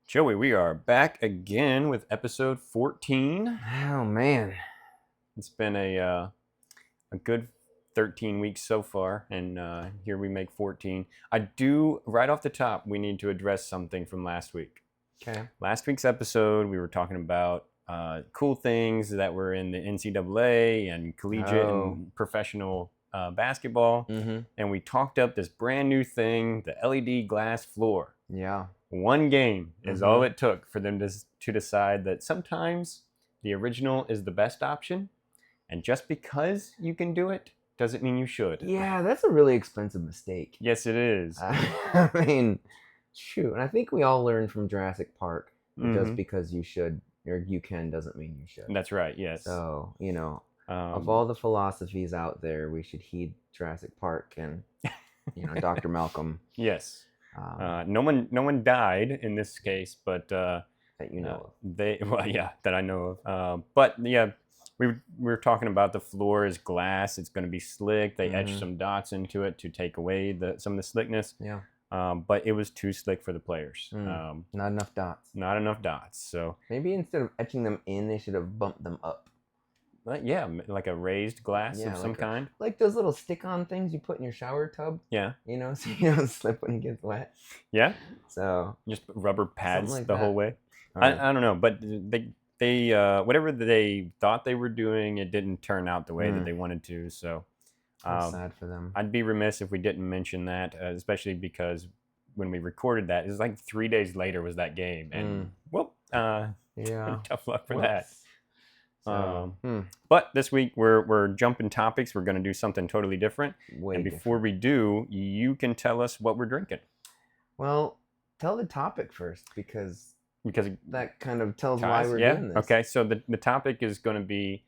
Joey, we are back again with episode 14. Oh man. It's been a good 13 weeks so far, and here we make 14. Right off the top, we need to address something from last week. Okay. Last week's episode, we were talking about cool things that were in the NCAA and collegiate and professional basketball, and we talked up this brand new thing, the LED glass floor. Yeah. One game is all it took for them to decide that sometimes the original is the best option, and just because you can do it doesn't mean you should. Yeah, that's a really expensive mistake. Yes, it is. I mean, shoot. And I think we all learned from Jurassic Park just because you should or you can doesn't mean you should. That's right, yes. So, of all the philosophies out there, we should heed Jurassic Park and, Dr. Malcolm. Yes. No one died in this case, but that you know of. That I know of. But yeah, we were talking about the floor is glass. It's going to be slick. They etched some dots into it to take away some of the slickness. Yeah. But it was too slick for the players. Not enough dots. Not enough dots. So maybe instead of etching them in, they should have bumped them up. Yeah, like a raised glass of some kind. Like those little stick-on things you put in your shower tub. Yeah. So you don't slip when it gets wet. Yeah. So just rubber pads like the whole way. I don't know, but they whatever they thought they were doing, it didn't turn out the way that they wanted to. So I'm sad for them. I'd be remiss if we didn't mention that, especially because when we recorded that, it was like 3 days later was that game, and tough luck for that. But this week we're jumping topics. We're going to do something totally different. Before we do, you can tell us what we're drinking. Well, tell the topic first because that kind of tells why we're doing this. Okay, so the topic is going to be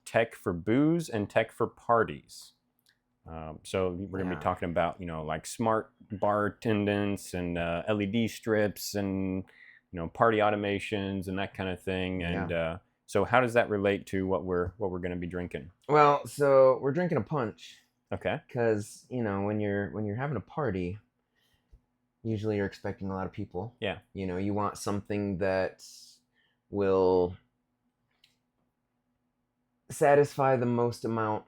tech for booze and tech for parties. So we're going to be talking about like smart bar attendants and LED strips and party automations and that kind of thing. And so how does that relate to what we're going to be drinking? Well, so we're drinking a punch. Okay. Because when you're having a party, usually you're expecting a lot of people. Yeah. You want something that will satisfy the most amount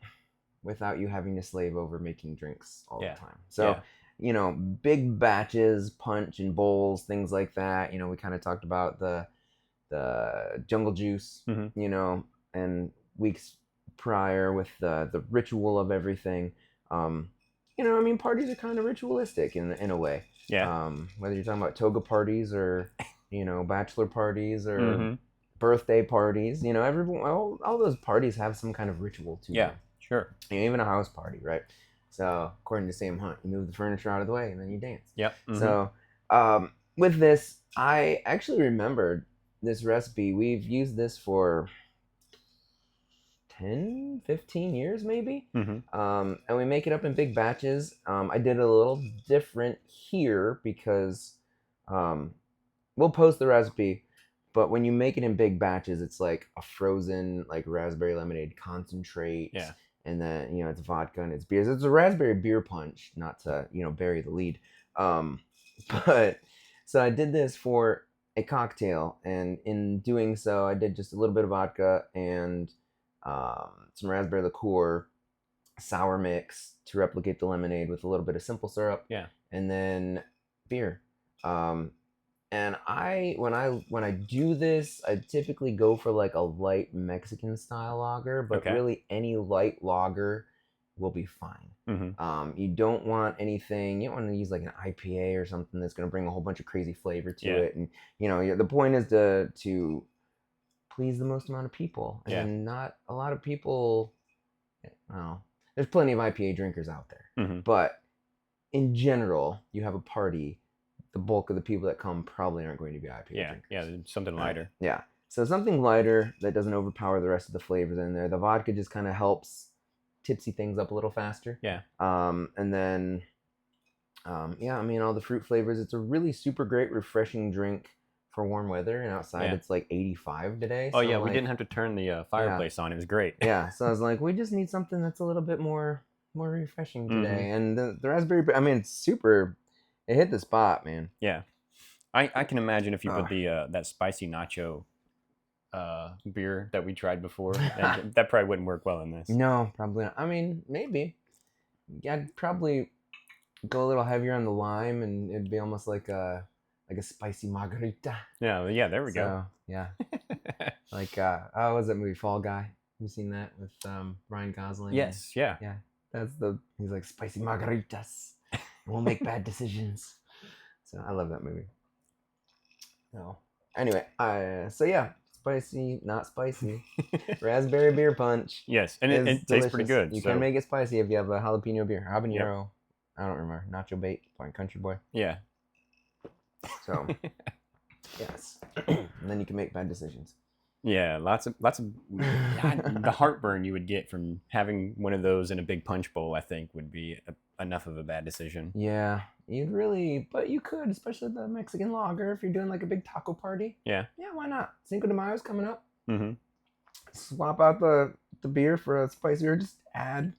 without you having to slave over making drinks all the time. So, big batches, punch and bowls, things like that. We kind of talked about the jungle juice, and weeks prior with the ritual of everything. Parties are kind of ritualistic in a way. Yeah. Whether you're talking about toga parties or, bachelor parties or birthday parties, all those parties have some kind of ritual to them. Yeah, sure. Even a house party, right? So according to Sam Hunt, you move the furniture out of the way and then you dance. Yep. So with this, I actually remembered this recipe. We've used this for 10, 15 years maybe. And we make it up in big batches. I did it a little different here because we'll post the recipe, but when you make it in big batches, it's like a frozen like raspberry lemonade concentrate. Yeah. And then, it's vodka and it's beers. It's a raspberry beer punch, not to, bury the lead. But so I did this for a cocktail, and in doing so, I did just a little bit of vodka and some raspberry liqueur, sour mix to replicate the lemonade with a little bit of simple syrup. Yeah. And then beer. And when I do this, I typically go for like a light Mexican style lager, but really any light lager will be fine. You don't want anything. You don't want to use like an IPA or something that's going to bring a whole bunch of crazy flavor to it. And the point is to please the most amount of people, and not a lot of people. Well, there's plenty of IPA drinkers out there, but in general, you have a party. The bulk of the people that come probably aren't going to be IPA drinkers. Yeah, something lighter. Yeah, so something lighter that doesn't overpower the rest of the flavors in there. The vodka just kind of helps tipsy things up a little faster. Yeah. And then, all the fruit flavors. It's a really super great, refreshing drink for warm weather. And outside, it's like 85 today. Oh, so we didn't have to turn the fireplace on. It was great. Yeah, so I was like, we just need something that's a little bit more refreshing today. And the raspberry, it's super. It hit the spot, man. Yeah. I can imagine if you put the that spicy nacho beer that we tried before, that probably wouldn't work well in this. No, probably not. I mean, maybe. I'd probably go a little heavier on the lime, and it'd be almost like a spicy margarita. Yeah, there we go. Yeah. Like what was that movie, Fall Guy? Have you seen that with Ryan Gosling? Yes, yeah. Yeah. He's like, spicy margaritas. We'll make bad decisions. So I love that movie. No. Anyway, so yeah, spicy, not spicy. Raspberry beer punch. Yes, and it tastes pretty good. You can make it spicy if you have a jalapeno beer. Habanero. Yep. I don't remember. Nacho bait, by Country Boy. Yeah. So, yes. And then you can make bad decisions. Yeah, lots of the heartburn you would get from having one of those in a big punch bowl, I think, would be enough of a bad decision. Yeah, but you could, especially the Mexican lager, if you're doing like a big taco party. Yeah. Yeah, why not? Cinco de Mayo's coming up. Mm-hmm. Swap out the beer for a spicier, just add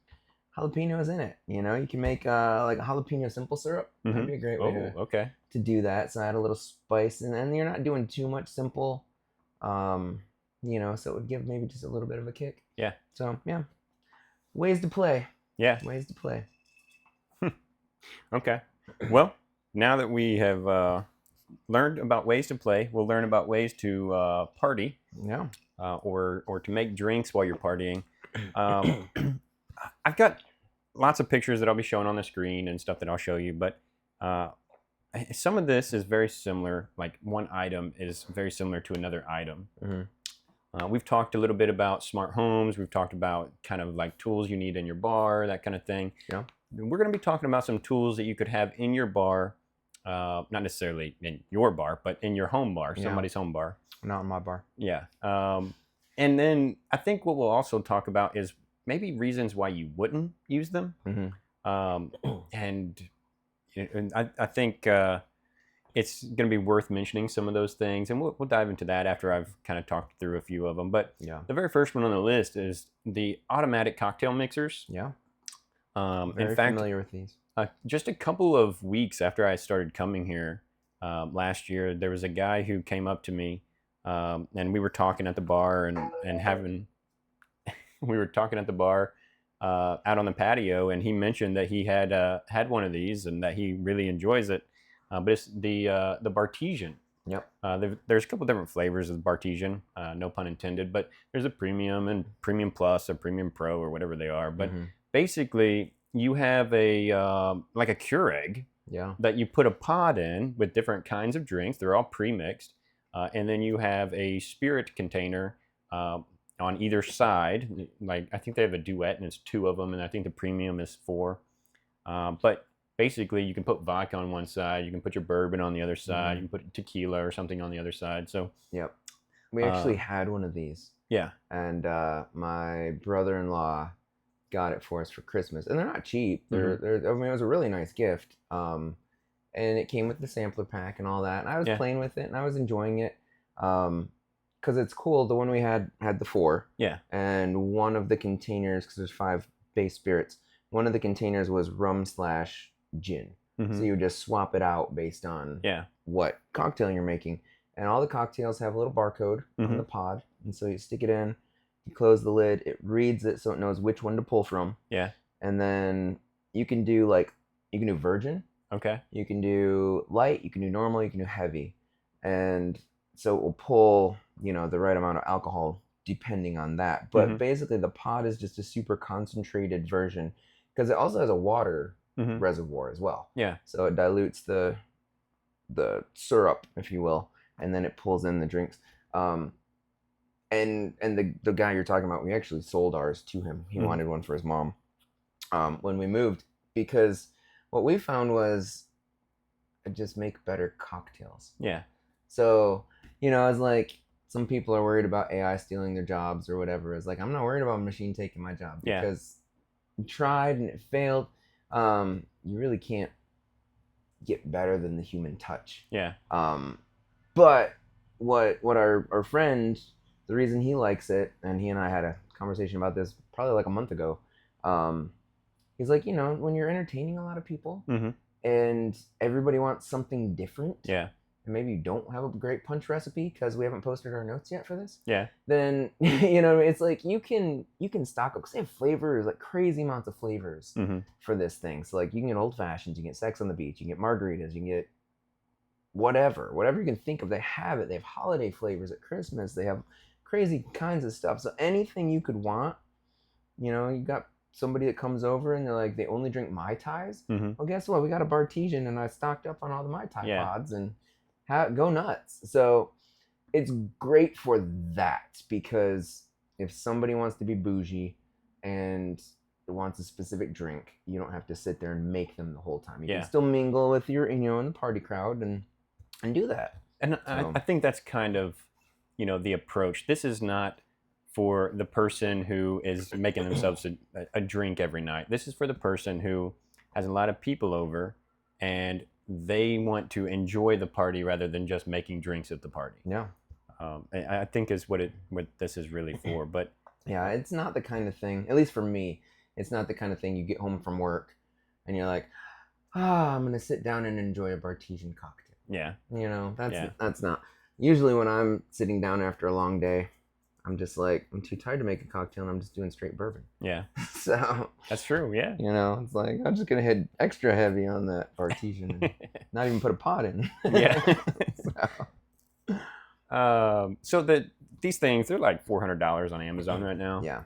jalapenos in it. You know, you can make like a jalapeno simple syrup. Mm-hmm. That'd be a great way to do that. So add a little spice, and then you're not doing too much simple. You know, so it would give maybe just a little bit of a kick. Yeah. So yeah, ways to play. Yeah. Ways to play. Okay. Well, now that we have learned about ways to play, we'll learn about ways to party. Yeah. Or to make drinks while you're partying. I've got lots of pictures that I'll be showing on the screen and stuff that I'll show you, but some of this is very similar. Like one item is very similar to another item. Mm-hmm. We've talked a little bit about smart homes. We've talked about kind of like tools you need in your bar, that kind of thing. Yeah. We're going to be talking about some tools that you could have in your bar, not necessarily in your bar, but in your home bar, somebody's home bar. Not in my bar. Yeah. And then I think what we'll also talk about is maybe reasons why you wouldn't use them. Mm-hmm. And I think it's going to be worth mentioning some of those things, and we'll dive into that after I've kind of talked through a few of them. But the very first one on the list is the automatic cocktail mixers. Yeah. In fact, familiar with these. Just a couple of weeks after I started coming here last year, there was a guy who came up to me, and we were talking at the bar and having we were talking at the bar out on the patio, and he mentioned that he had one of these and that he really enjoys it. But it's the Bartesian. Yep. There's a couple different flavors of the Bartesian, no pun intended, but there's a premium and premium plus, a premium pro, or whatever they are. But basically, you have a like a Keurig that you put a pod in with different kinds of drinks. They're all pre-mixed, and then you have a spirit container on either side. Like I think they have a duet, and it's 2 of them, and I think the premium is 4. But basically, you can put vodka on one side, you can put your bourbon on the other side, you can put tequila or something on the other side. So we actually had one of these. Yeah. And my brother-in-law got it for us for Christmas, and they're not cheap. They're I mean, it was a really nice gift. And it came with the sampler pack and all that. And I was playing with it, and I was enjoying it. Because it's cool. The one we had the 4. Yeah. And one of the containers, because there's 5 base spirits, one of the containers was rum/gin. So you just swap it out based on what cocktail you're making. And all the cocktails have a little barcode on the pod. And so you stick it in, you close the lid, it reads it so it knows which one to pull from. Yeah. And then you can do virgin. Okay. You can do light, you can do normal, you can do heavy. And so it will pull, the right amount of alcohol depending on that. But basically the pod is just a super concentrated version, because it also has a water reservoir as well. Yeah. So it dilutes the syrup, if you will, and then it pulls in the drinks. And the guy you're talking about, we actually sold ours to him. He wanted one for his mom when we moved, because what we found was it just make better cocktails. Yeah. So, it's like some people are worried about AI stealing their jobs or whatever. It's like, I'm not worried about a machine taking my job, because you tried and it failed. You really can't get better than the human touch. Yeah. But what our friend, the reason he likes it, and he and I had a conversation about this probably like a month ago. He's like, when you're entertaining a lot of people and everybody wants something different. Yeah. and maybe you don't have a great punch recipe because we haven't posted our notes yet for this, Yeah. then it's like you can stock up because they have flavors, like crazy amounts of flavors for this thing. So like you can get old fashions, you can get Sex on the Beach, you can get margaritas, you can get whatever you can think of. They have it. They have holiday flavors at Christmas. They have crazy kinds of stuff. So anything you could want, you got somebody that comes over and they're like, they only drink Mai Tais. Well, guess what? We got a Bartesian and I stocked up on all the Mai Tai pods and go nuts. So it's great for that, because if somebody wants to be bougie and wants a specific drink, you don't have to sit there and make them the whole time. You can still mingle with your, in the party crowd and do that. And so, I think that's kind of, the approach. This is not for the person who is making themselves a drink every night. This is for the person who has a lot of people over and they want to enjoy the party rather than just making drinks at the party. Yeah. I think is what this is really for. But yeah, it's not the kind of thing, at least for me, it's not the kind of thing you get home from work and you're like, I'm going to sit down and enjoy a Bartesian cocktail. Yeah. That's not. Usually when I'm sitting down after a long day, I'm just like, I'm too tired to make a cocktail and I'm just doing straight bourbon. Yeah. So. That's true, yeah. It's like, I'm just going to hit extra heavy on that Bartesian and not even put a pot in. Yeah. So these things, they're like $400 on Amazon right now. Yeah.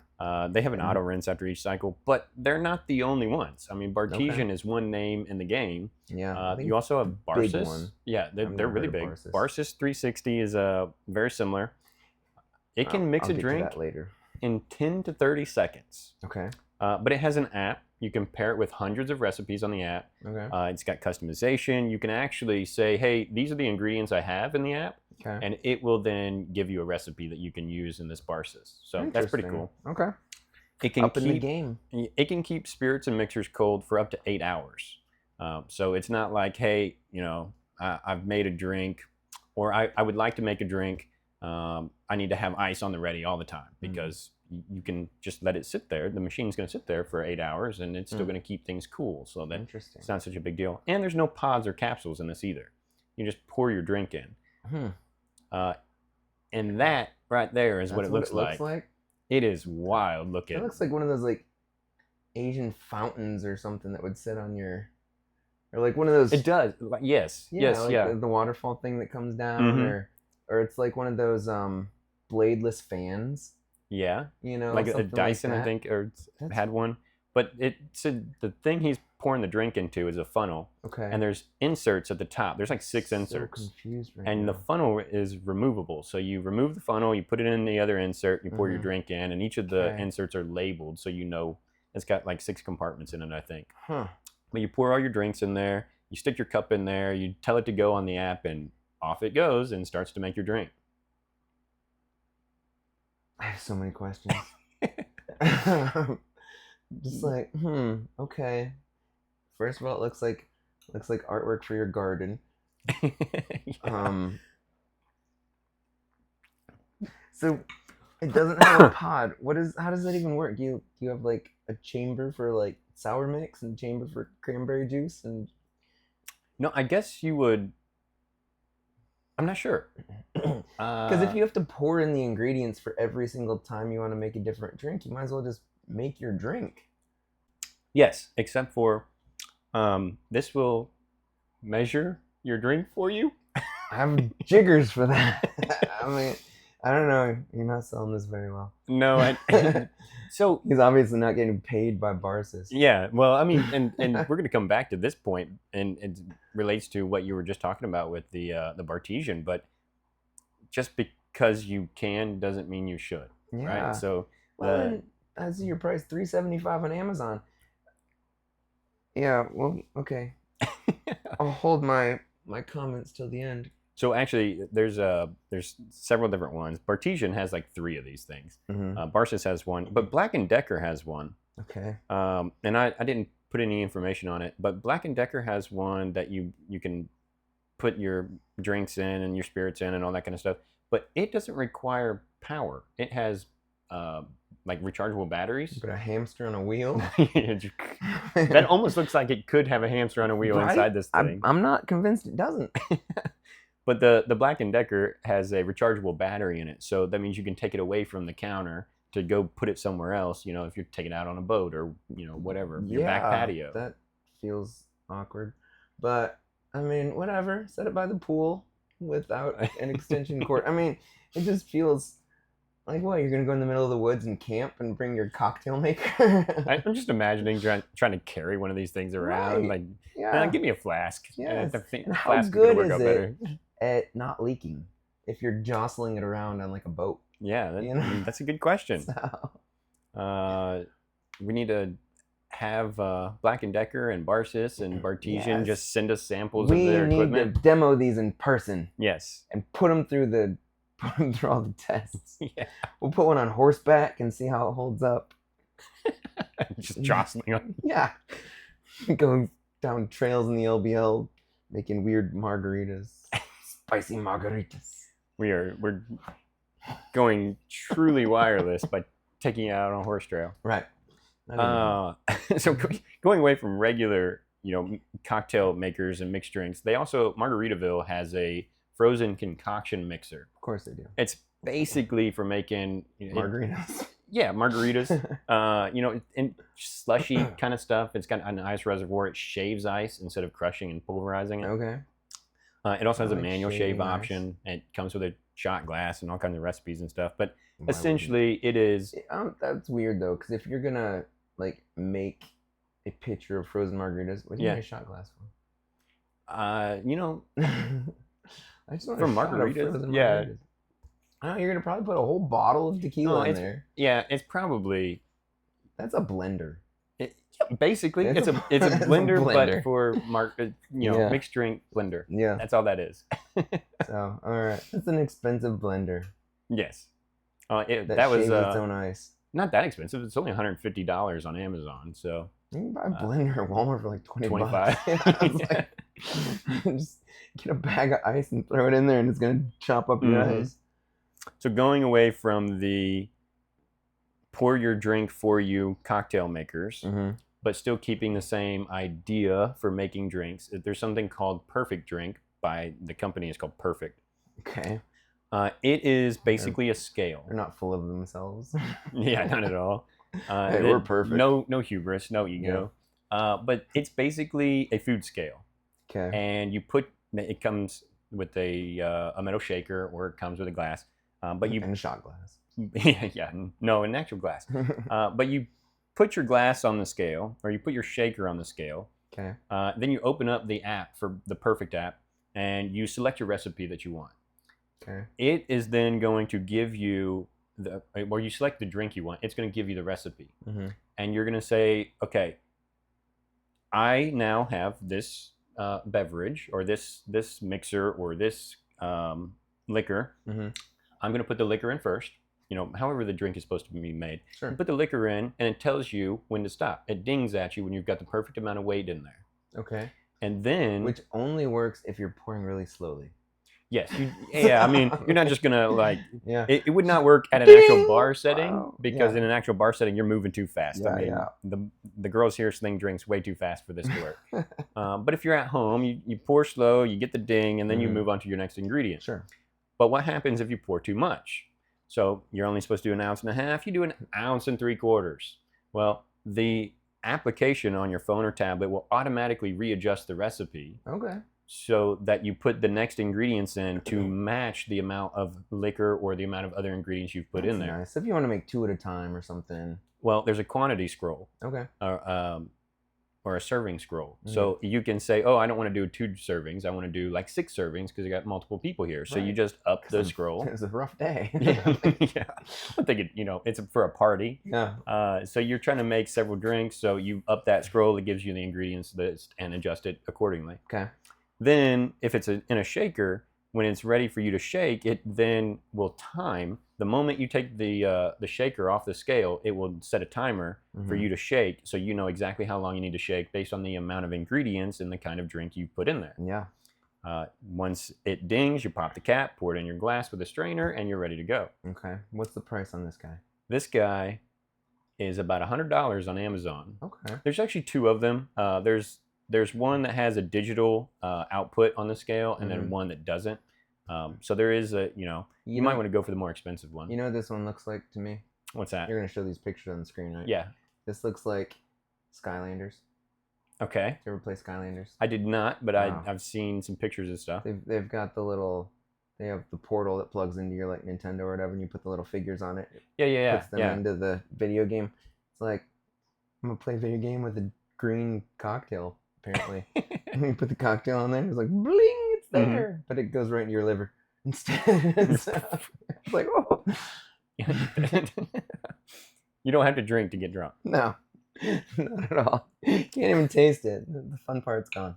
They have an auto rinse after each cycle, but they're not the only ones. I mean, Bartesian is one name in the game. Yeah. You also have Barsis. One. Yeah, they're really big. Barsis 360 is very similar. It can mix a drink later in 10 to 30 seconds. Okay. But it has an app. You can pair it with hundreds of recipes on the app. Okay. It's got customization. You can actually say, hey, these are the ingredients I have in the app. Okay. And it will then give you a recipe that you can use in this Barsis. So that's pretty cool. Okay. It can up in the game. It can keep spirits and mixers cold for up to 8 hours. So it's not like, hey, I've made a drink, or I would like to make a drink. I need to have ice on the ready all the time, because you can just let it sit there. The machine's going to sit there for 8 hours and it's still going to keep things cool. So that it's not such a big deal. And there's no pods or capsules in this either. You just pour your drink in. And that right there is what it looks like. It is wild looking. It looks like one of those like Asian fountains or something that would sit on your, or like one of those. It does. Yes. The waterfall thing that comes down, or it's like one of those bladeless fans. Yeah. Like a Dyson, I think, or had one. But the thing he's pouring the drink into is a funnel. Okay. And there's inserts at the top. There's like 6 inserts. So confused right and now. The funnel is removable. So you remove the funnel, you put it in the other insert, you pour your drink in, and each of the inserts are labeled, so it's got like 6 compartments in it, I think. But you pour all your drinks in there, you stick your cup in there, you tell it to go on the app, and off it goes and starts to make your drink. I have so many questions. Just like, okay. First of all, it looks like artwork for your garden. So it doesn't have a pod. How does that even work? Do you have like a chamber for like sour mix and chamber for cranberry juice and? No, I guess you would. I'm not sure. Because if you have to pour in the ingredients for every single time you want to make a different drink, you might as well just make your drink. Yes, except for this will measure your drink for you. I have jiggers for that. I mean, I don't know. You're not selling this very well. No, so he's obviously not getting paid by Barsis. Yeah, well, I mean, and we're going to come back to this point, and it relates to what you were just talking about with the Bartesian. But just because you can doesn't mean you should, right? So, well, I see your price $3.75 on Amazon. Yeah, well, okay. I'll hold my comments till the end. So actually, there's several different ones. Bartesian has like 3 of these things. Barsis has one, but Black & Decker has one. Okay. And I didn't put any information on it, but Black & Decker has one that you can put your drinks in and your spirits in and all that kind of stuff. But it doesn't require power. It has like rechargeable batteries. But a hamster on a wheel? That almost looks like it could have a hamster on a wheel inside this thing. I'm not convinced it doesn't. But the Black & Decker has a rechargeable battery in it, so that means you can take it away from the counter to go put it somewhere else, you know, if you're taking it out on a boat or, you know, whatever, your back patio. That feels awkward. But, I mean, whatever. Set it by the pool without an extension cord. I mean, it just feels like, what, you're going to go in the middle of the woods and camp and bring your cocktail maker? I'm just imagining trying to carry one of these things around. Right. Like, give me a flask. Yes. And how good is it at not leaking if you're jostling it around on like a boat? Yeah, You know? that's a good question. So. We need to have Black & Decker and Barsis and Bartesian just send us samples of their equipment. We need to demo these in person. Yes. And put them through all the tests. Yeah. We'll put one on horseback and see how it holds up. Just jostling on. Yeah. Going down trails in the LBL, making weird margaritas. Spicy margaritas. We're going truly wireless by taking it out on a horse trail. Right. So going away from regular, you know, cocktail makers and mixed drinks, Margaritaville has a frozen concoction mixer. Of course they do. It's basically for making margaritas. Yeah, margaritas. You know, in slushy kind of stuff. It's got an ice reservoir. It shaves ice instead of crushing and pulverizing it. Okay. It also has a manual shave option. It comes with a shot glass and all kinds of recipes and stuff. But essentially, it is. That's weird though, because if you're gonna like make a pitcher of frozen margaritas, what do you need a shot glass for? You know, I just want for margaritas. Yeah. Oh, you're gonna probably put a whole bottle of tequila in there. Yeah, it's probably. That's a blender. Basically, it's a blender, but for mixed drink blender. Yeah, that's all that is. So, all right, it's an expensive blender. Yes, that was its own ice. Not that expensive. It's only $150 on Amazon. So you can buy a blender at Walmart for like 25. Yeah, just get a bag of ice and throw it in there, and it's gonna chop up your ice. So going away from the pour your drink for you cocktail makers, but still keeping the same idea for making drinks. There's something called Perfect Drink by the company. It's called Perfect. Okay. It is basically a scale. They're not full of themselves. Yeah, not at all. Hey, we're perfect. No hubris, no ego. Yeah. But it's basically a food scale. Okay. And it comes with a metal shaker, or it comes with a glass. And a shot glass. An actual glass. But you put your glass on the scale, or you put your shaker on the scale. Okay. Then you open up the app for the Perfect app, and you select your recipe that you want. Okay. It is then going to give you you select the drink you want. It's going to give you the recipe, and you're going to say, okay, I now have this beverage, or this mixer, or this liquor. I'm going to put the liquor in first. You know, however the drink is supposed to be made. Sure. You put the liquor in, and it tells you when to stop. It dings at you when you've got the perfect amount of weight in there. Okay. And then... Which only works if you're pouring really slowly. Yes. I mean, you're not just going to like... Yeah. It would not work at an actual bar setting, because in an actual bar setting, you're moving too fast. Yeah, I mean, the girls here sling drinks way too fast for this to work. But if you're at home, you pour slow, you get the ding, and then you move on to your next ingredient. Sure. But what happens if you pour too much? So you're only supposed to do 1.5 ounces. You do 1.75 ounces. Well, the application on your phone or tablet will automatically readjust the recipe. Okay. So that you put the next ingredients in to match the amount of liquor or the amount of other ingredients you've put in there. Nice. If you want to make 2 at a time or something. Well, there's a quantity scroll. Okay. Or a serving scroll. So you can say, oh, I don't want to do 2 servings. I want to do like 6 servings because you got multiple people here. So you just up the scroll. It's a rough day. Yeah. I think it's for a party. Yeah. So you're trying to make several drinks. So you up that scroll. It gives you the ingredients list and adjust it accordingly. Okay. Then if it's in a shaker, when it's ready for you to shake, it then will time. The moment you take the shaker off the scale, it will set a timer for you to shake, so you know exactly how long you need to shake based on the amount of ingredients and the kind of drink you put in there. Yeah. Once it dings, you pop the cap, pour it in your glass with a strainer, and you're ready to go. Okay. What's the price on this guy? This guy is about $100 on Amazon. Okay. There's actually 2 of them. There's one that has a digital output on the scale, and then one that doesn't. So there is a, you might want to go for the more expensive one. You know what this one looks like to me? What's that? You're going to show these pictures on the screen, right? Yeah. This looks like Skylanders. Okay. Did you ever play Skylanders? I did not, but I've seen some pictures and stuff. They've got they have the portal that plugs into your like Nintendo or whatever, and you put the little figures on it. Yeah. Puts them into the video game. It's like, I'm going to play a video game with a green cocktail, apparently. And you put the cocktail on there, it's like, bling, it's there. But it goes right into your liver instead. It's like, oh. You don't have to drink to get drunk. No, not at all. You can't even taste it. The fun part's gone.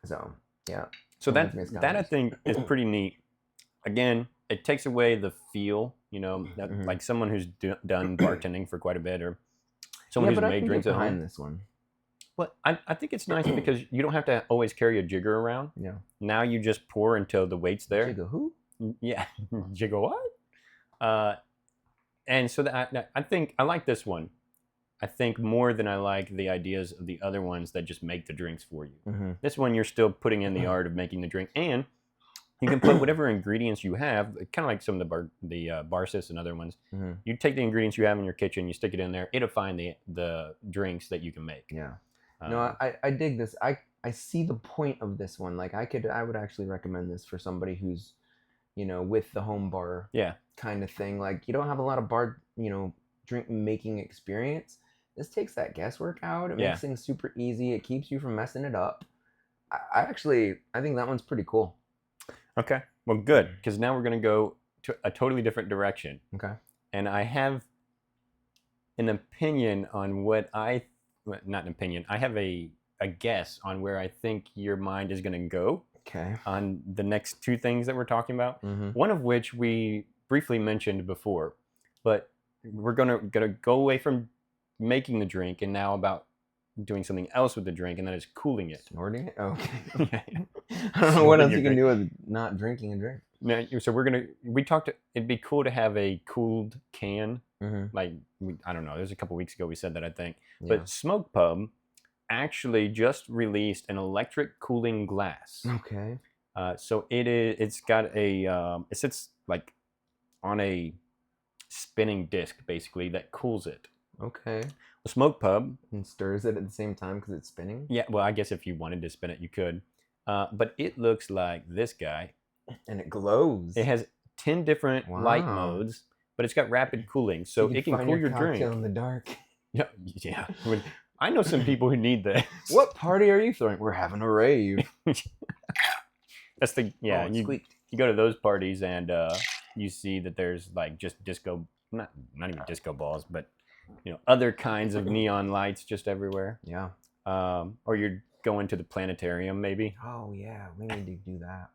So, yeah. So that I think is pretty neat. Again, it takes away the feel, like someone who's done bartending for quite a bit, or someone who's made drinks at home. This one. Well, I think it's nice because you don't have to always carry a jigger around. Yeah. Now you just pour until the weight's there. Jigger who? Yeah. Jigger what? And so I think I like this one. I think more than I like the ideas of the other ones that just make the drinks for you. This one, you're still putting in the art of making the drink, and you can put whatever ingredients you have, kind of like some of the Barsis and other ones. You take the ingredients you have in your kitchen, you stick it in there, it'll find the drinks that you can make. Yeah. No, I dig this. I see the point of this one. Like I would actually recommend this for somebody who's, with the home bar kind of thing. Like you don't have a lot of bar, drink making experience. This takes that guesswork out. It makes things super easy. It keeps you from messing it up. I think that one's pretty cool. Okay. Well, good. Because now we're going to go to a totally different direction. Okay. And I have an opinion on not an opinion. I have a guess on where I think your mind is going to go. Okay. On the next two things that we're talking about. One of which we briefly mentioned before, but we're gonna go away from making the drink and now about doing something else with the drink, and that is cooling it. Snorting it? Okay. I don't know what else you can do with not drinking a drink. No, so it'd be cool to have a cooled can. Like, I don't know, there's a couple weeks ago we said that, I think. Yeah. But Smoke Pub actually just released an electric cooling glass. Okay. So it's got it sits like on a spinning disc basically that cools it. Okay. The Smoke Pub. And stirs it at the same time because it's spinning? Yeah, well, I guess if you wanted to spin it, you could. But it looks like this guy. And it glows. It has 10 different light modes, but it's got rapid cooling, so it can cool your drink. In the dark. Yeah. I know some people who need this. What party are you throwing? We're having a rave. That's the you go to those parties and you see that there's like just disco, not even disco balls, but other kinds of neon lights just everywhere. Yeah. Or you're going to the planetarium maybe. Oh yeah, we need to do that.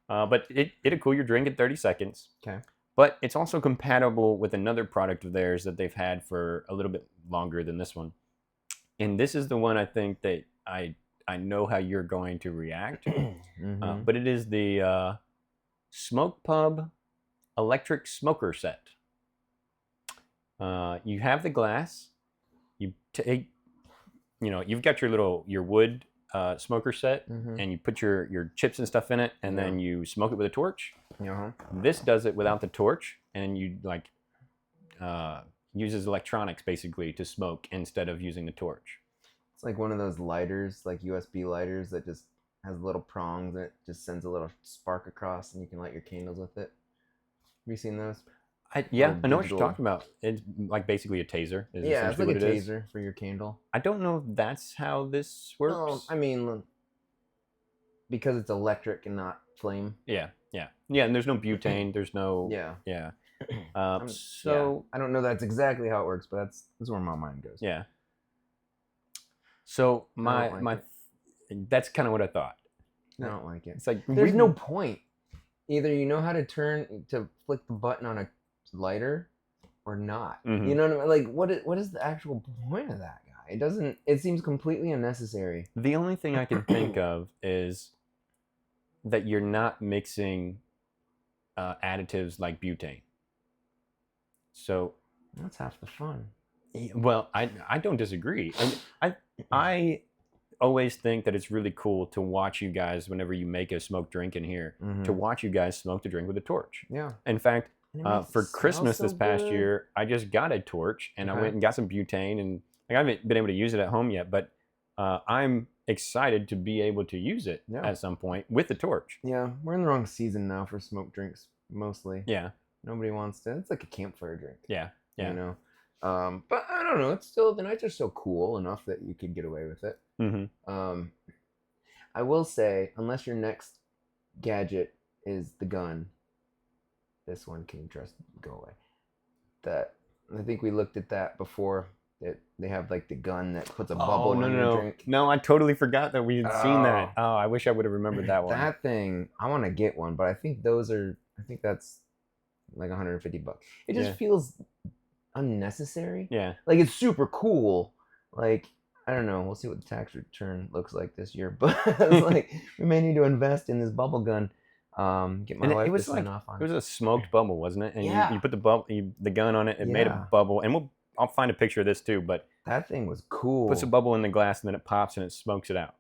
But it'll cool your drink in 30 seconds. Okay. But it's also compatible with another product of theirs that they've had for a little bit longer than this one. And this is the one I think that I know how you're going to react. But it is the Smoke Pub Electric Smoker Set. You have the glass. You take, you've got your wood smoker set, and you put your chips and stuff in it, and then you smoke it with a torch. This does it without the torch, and you uses electronics basically to smoke instead of using the torch. It's like one of those lighters, like USB lighters that just has little prongs that just sends a little spark across, and you can light your candles with it. Have you seen those? I know what you're talking about. It's like basically a taser. Yeah, it's like a taser for your candle. I don't know if that's how this works. Well, I mean, because it's electric and not flame. Yeah, and there's no butane. There's no. Yeah. So I don't know that's exactly how it works, but that's where my mind goes. Yeah. So that's kind of what I thought. I don't like it. It's like there's no point. Either you know how to flick the button on a lighter or not. You know what I mean? Like what is the actual point of that guy? It seems completely unnecessary. The only thing I can think of is that you're not mixing additives like butane. So that's half the fun. Well, I don't disagree. I always think that it's really cool to watch you guys whenever you make a smoked drink in here, to watch you guys smoke the drink with a torch. Yeah. In fact, And it makes for it smell Christmas so this past good. year, I just got a torch and I Okay. went and got some butane, and like, I haven't been able to use it at home yet, but I'm excited to be able to use it at some point with the torch. Yeah, we're in the wrong season now for smoked drinks, mostly. Yeah. Nobody wants to. It's like a campfire drink. Yeah. Yeah. You know? But I don't know. It's still, the nights are so cool enough that you could get away with it. Mm-hmm. I will say, unless your next gadget is the gun, this one can just go away. That, I think we looked at that before. That they have like the gun that puts a bubble in your drink. No, I totally forgot that we had seen that. Oh, I wish I would have remembered that one. That thing, I want to get one, but I think that's like $150. It just feels unnecessary. Yeah. Like, it's super cool. Like, I don't know. We'll see what the tax return looks like this year, but it's like we may need to invest in this bubble gun. Get my wife to sign off on it. It was a smoked bubble, wasn't it? And you put the gun on it. It made a bubble, and I'll find a picture of this too. But that thing was cool. Puts a bubble in the glass, and then it pops and it smokes it out.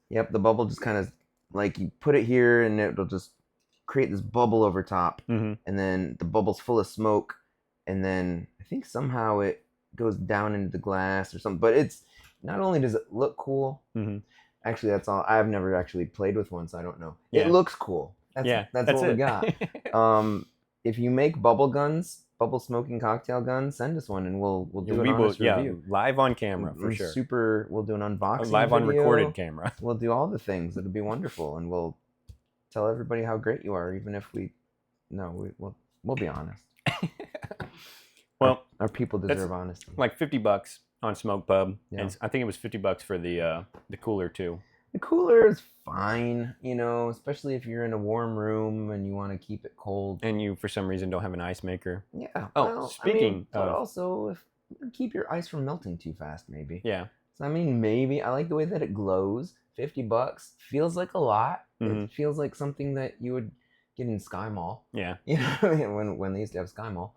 Yep. The bubble just kind of like, you put it here, and it'll just create this bubble over top, and then the bubble's full of smoke, and then I think somehow it goes down into the glass or something. But it's not only does it look cool. Actually, that's all. I've never actually played with one, so I don't know. It looks cool. That's what we got. If you make bubble smoking cocktail guns, send us one, and we'll do an honest review. Live on camera for sure. We'll do an unboxing. Live on recorded camera. We'll do all the things. It'll be wonderful, and we'll tell everybody how great you are, even if we'll be honest. Well, our people deserve honesty. Like $50 on Smoke Pub, and I think it was $50 for the cooler too. The cooler is fine, especially if you're in a warm room and you want to keep it cold. And you, for some reason, don't have an ice maker. Yeah. Oh, speaking but also, if keep your ice from melting too fast, maybe. Yeah. So, maybe. I like the way that it glows. $50 feels like a lot. It feels like something that you would get in Sky Mall. Yeah. When they used to have Sky Mall.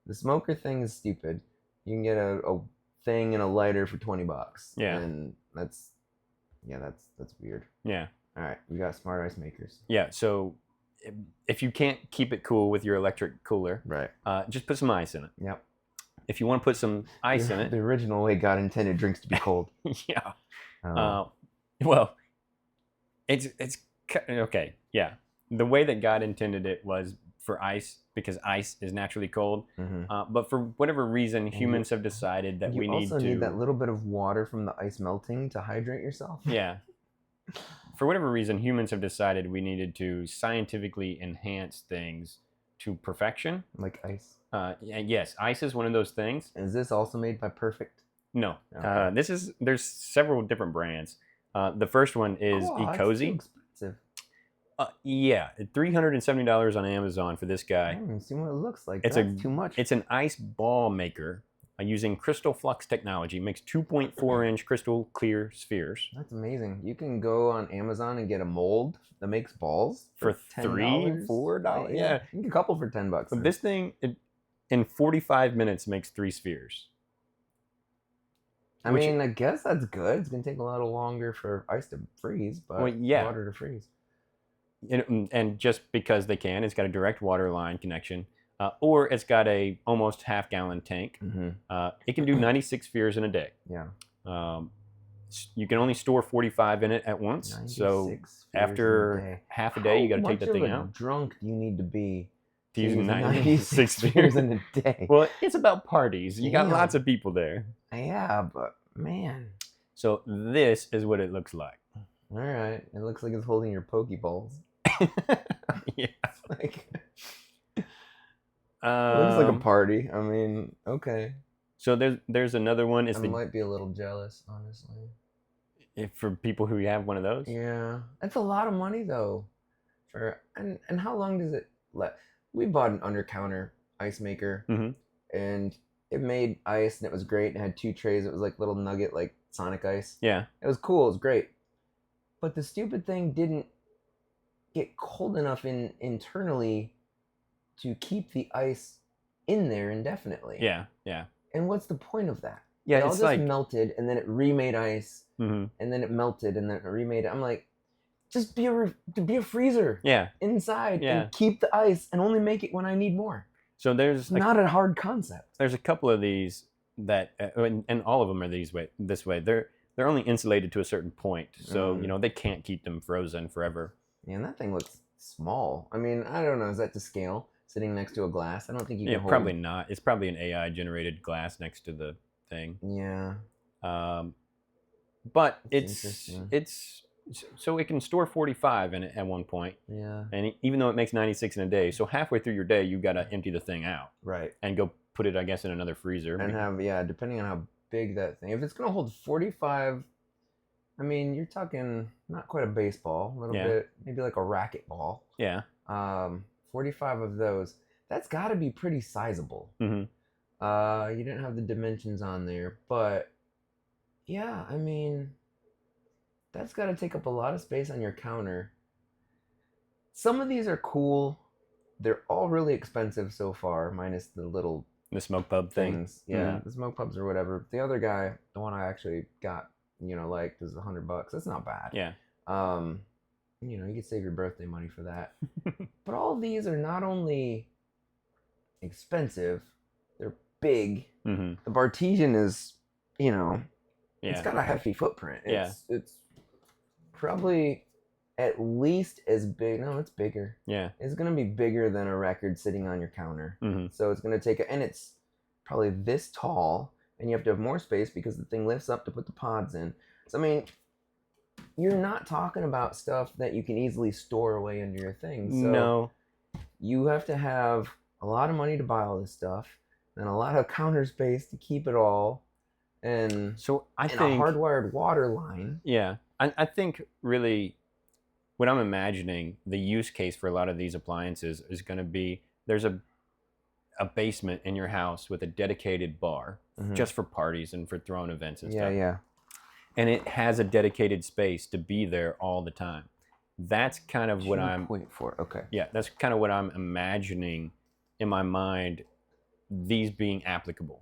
The smoker thing is stupid. You can get a thing and a lighter for $20. Yeah. And that's weird. Yeah. All right, we got smart ice makers. Yeah, so if you can't keep it cool with your electric cooler, right, just put some ice in it. Yep. If you want to put some ice in it, the original way God intended drinks to be cold. Yeah. Well, it's okay. Yeah, the way that God intended it was for ice, because ice is naturally cold. But for whatever reason, humans have decided that we also need that little bit of water from the ice melting to hydrate yourself. Yeah. For whatever reason, humans have decided we needed to scientifically enhance things to perfection. Like ice? Yes, ice is one of those things. Is this also made by Perfect? No. Okay. There's several different brands. The first one is Ecozy. That's too expensive. Yeah, $370 on Amazon for this guy. I haven't even seen what it looks like. That's too much. It's an ice ball maker using crystal flux technology. It makes 2.4-inch crystal clear spheres. That's amazing. You can go on Amazon and get a mold that makes balls for $3, $4. Yeah, you can get a couple for $10. But this thing, in 45 minutes, makes 3 spheres. I guess that's good. It's gonna take a little longer for ice to freeze, but water to freeze. And just because they can, it's got a direct water line connection. Or it's got a almost half-gallon tank. It can do 96 spheres in a day. Yeah. You can only store 45 in it at once. So after half a day, you got to take that thing out. How drunk do you need to be to use 96 spheres in a day? Well, it's about parties. You got lots of people there. Yeah, but man. So this is what it looks like. All right. It looks like it's holding your Pokeballs. Yeah. It looks like a party. Okay. So there's another one. I might be a little jealous, honestly. For people who have one of those? Yeah. That's a lot of money, though. And how long does it let? We bought an under-counter ice maker, and it made ice, and it was great. It had 2 trays. It was like little nugget, like Sonic ice. Yeah. It was cool. It was great. But the stupid thing didn't get cold enough internally to keep the ice in there indefinitely. Yeah, yeah. And what's the point of that? Yeah, it all it's just like melted, and then it remade ice, mhm. and then it melted, and then it remade it. I'm like, just be a freezer Yeah, inside yeah. and keep the ice, and only make it when I need more. So It's not a hard concept. there's a couple of these that and all of them are this way. They're only insulated to a certain point, so you know they can't keep them frozen forever. Man, that thing looks small. I mean, I don't know. Is that to scale? Sitting next to a glass? I don't think you Yeah, can hold. probably not. It's probably an AI generated glass next to the thing. Yeah. But That's it's so it can store 45 in it at one point. Yeah. And even though it makes 96 in a day, so halfway through your day you got to empty the thing out. Right. And go put it, I guess, in another freezer. And have, depending on how big that thing. If it's gonna hold 45, I mean, you're talking not quite a baseball, a little bit, maybe like a racquetball. Yeah. 45 of those. That's got to be pretty sizable. Mm-hmm. You didn't have the dimensions on there, but yeah, I mean, that's got to take up a lot of space on your counter. Some of these are cool. They're all really expensive so far, minus the smoke pub things. Yeah, the smoke pubs or whatever. The other guy, the one I actually got, like, is $100. That's not bad. Yeah. You could save your birthday money for that. But all these are not only expensive, they're big. Mm-hmm. The Bartesian is, it's got a hefty footprint. It's probably at least as big. No, it's bigger. Yeah. It's going to be bigger than a record sitting on your counter. Mm-hmm. So it's going to take and it's probably this tall, and you have to have more space because the thing lifts up to put the pods in. So, I mean, you're not talking about stuff that you can easily store away under your thing. So no. You have to have a lot of money to buy all this stuff, and a lot of counter space to keep it all, and so I think a hardwired water line. Yeah, I think really what I'm imagining the use case for a lot of these appliances is going to be there's a basement in your house with a dedicated bar just for parties and for throwing events and stuff. Yeah. And it has a dedicated space to be there all the time. That's kind of what I'm... 2.4, okay. Yeah, that's kind of what I'm imagining in my mind, these being applicable.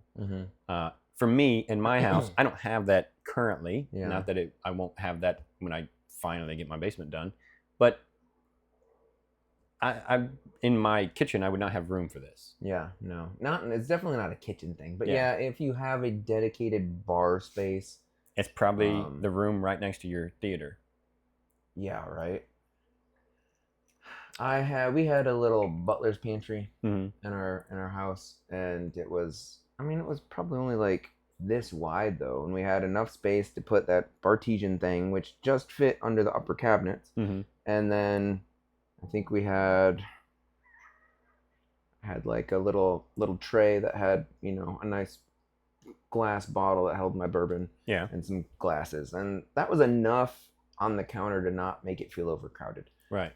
For me, in my house, I don't have that currently. Yeah. Not that I won't have that when I finally get my basement done. But I in my kitchen, I would not have room for this. Yeah, no. It's definitely not a kitchen thing. But yeah, if you have a dedicated bar space... It's probably the room right next to your theater. Yeah, right. We had a little butler's pantry in our house, and it was probably only like this wide though, and we had enough space to put that Bartesian thing, which just fit under the upper cabinets, and then I think we had like a little tray that had a nice glass bottle that held my bourbon, and some glasses, and that was enough on the counter to not make it feel overcrowded. Right.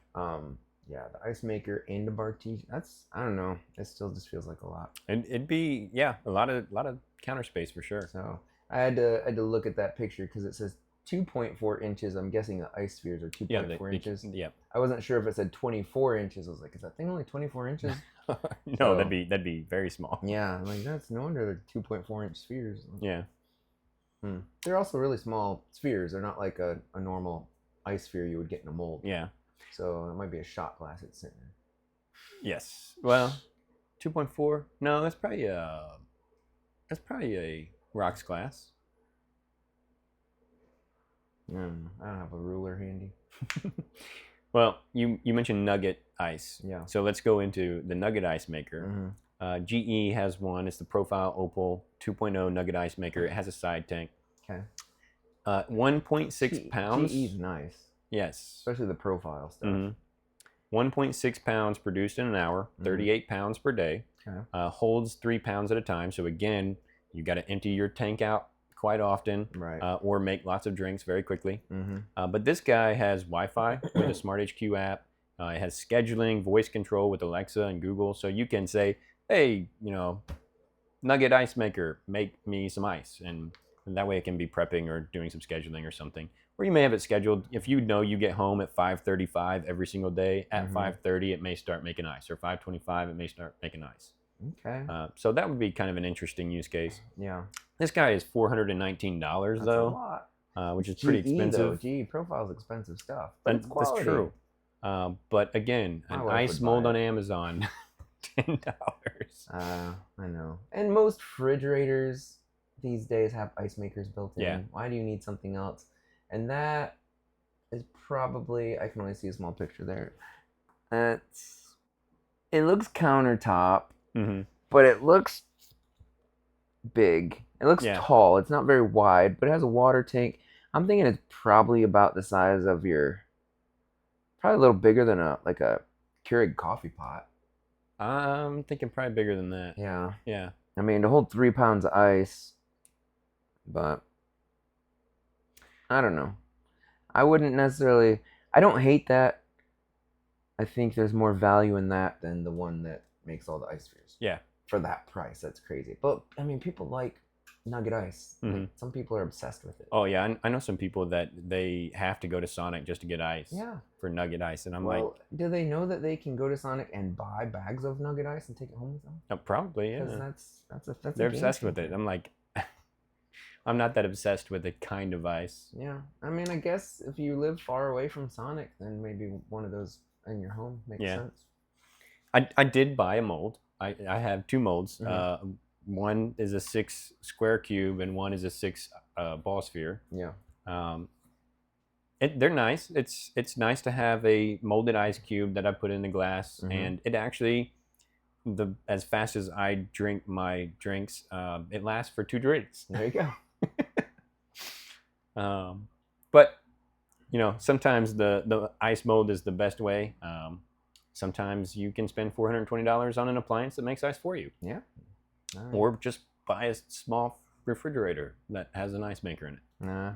Yeah, the ice maker and the Bartesian. I don't know. It still just feels like a lot. It'd be a lot of counter space for sure. So I had to look at that picture because it says 2.4 inches. I'm guessing the ice spheres are 2.4 inches. Yeah. I wasn't sure if it said 24 inches. I was like, is that thing only 24 inches? No, that'd be very small. Yeah, I'm like, that's no wonder they're 2.4 inch spheres. Yeah. They're also really small spheres. They're not like a normal ice sphere you would get in a mold. Yeah. So it might be a shot glass it's sitting there. Yes. Well, 2.4. No, that's probably a rocks glass. I don't have a ruler handy. Well, you mentioned nugget ice. Yeah. So let's go into the nugget ice maker. GE has one. It's the Profile Opal 2.0 nugget ice maker. It has a side tank. Okay. 1.6 pounds. GE's nice. Yes. Especially the Profile stuff. 1.6 pounds produced in an hour, 38 pounds per day. Okay. Holds 3 pounds at a time. So again, you got to empty your tank out quite often, right? Or make lots of drinks very quickly. But this guy has Wi-Fi with a Smart HQ app. It has scheduling, voice control with Alexa and Google. So you can say, hey, nugget ice maker, make me some ice. And that way it can be prepping or doing some scheduling or something. Or you may have it scheduled. If you get home at 5:35 every single day, at 5:30 it may start making ice. Or 5:25 it may start making ice. Okay. So that would be kind of an interesting use case. Yeah. This guy is $419 That's though, a lot. which is It's pretty GE though. expensive. GE Profile's expensive stuff, but it's That's quality. true. But again, My an wife ice would buy mold on it. Amazon, $10. I know. And most refrigerators these days have ice makers built in. Yeah. Why do you need something else? And that is probably, I can only see a small picture there. It looks countertop, but it looks big. It looks tall. It's not very wide, but it has a water tank. I'm thinking it's probably about the size of probably a little bigger than a Keurig coffee pot. I'm thinking probably bigger than that. Yeah. Yeah. I mean, to hold 3 pounds of ice, but I don't know. I wouldn't necessarily. I don't hate that. I think there's more value in that than the one that makes all the ice spheres. Yeah. For that price, that's crazy. But I mean, people like nugget ice. Like, some people are obsessed with it. Oh yeah, I know some people that they have to go to Sonic just to get ice. Yeah. For nugget ice, and I'm do they know that they can go to Sonic and buy bags of nugget ice and take it home with them? Oh, probably, yeah. Because they're obsessed with it. I'm like, I'm not that obsessed with the kind of ice. Yeah, I mean, I guess if you live far away from Sonic, then maybe one of those in your home makes sense. I did buy a mold. I have 2 molds. One is a 6 square cube and one is a 6 ball sphere. Yeah. They're nice. It's nice to have a molded ice cube that I put in the glass, and it actually, as fast as I drink my drinks, it lasts for 2 drinks. There you go. But sometimes the ice mold is the best way. Sometimes you can spend $420 on an appliance that makes ice for you. Yeah. Right. Or just buy a small refrigerator that has an ice maker in it. Nah.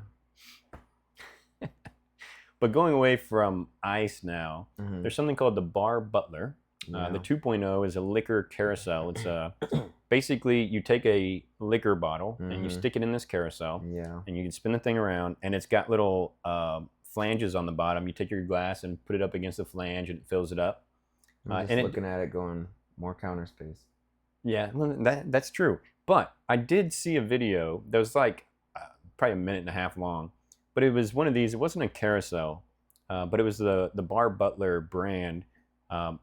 But going away from ice now, there's something called the Bar Butler. The 2.0 is a liquor carousel. It's basically you take a liquor bottle and you stick it in this carousel, and you can spin the thing around, and it's got little flanges on the bottom. You take your glass and put it up against the flange, and it fills it up. I'm just looking at it going, more counter space. Yeah, that's true. But I did see a video that was like probably a minute and a half long, but it was one of these. It wasn't a carousel, but it was the Bar Butler brand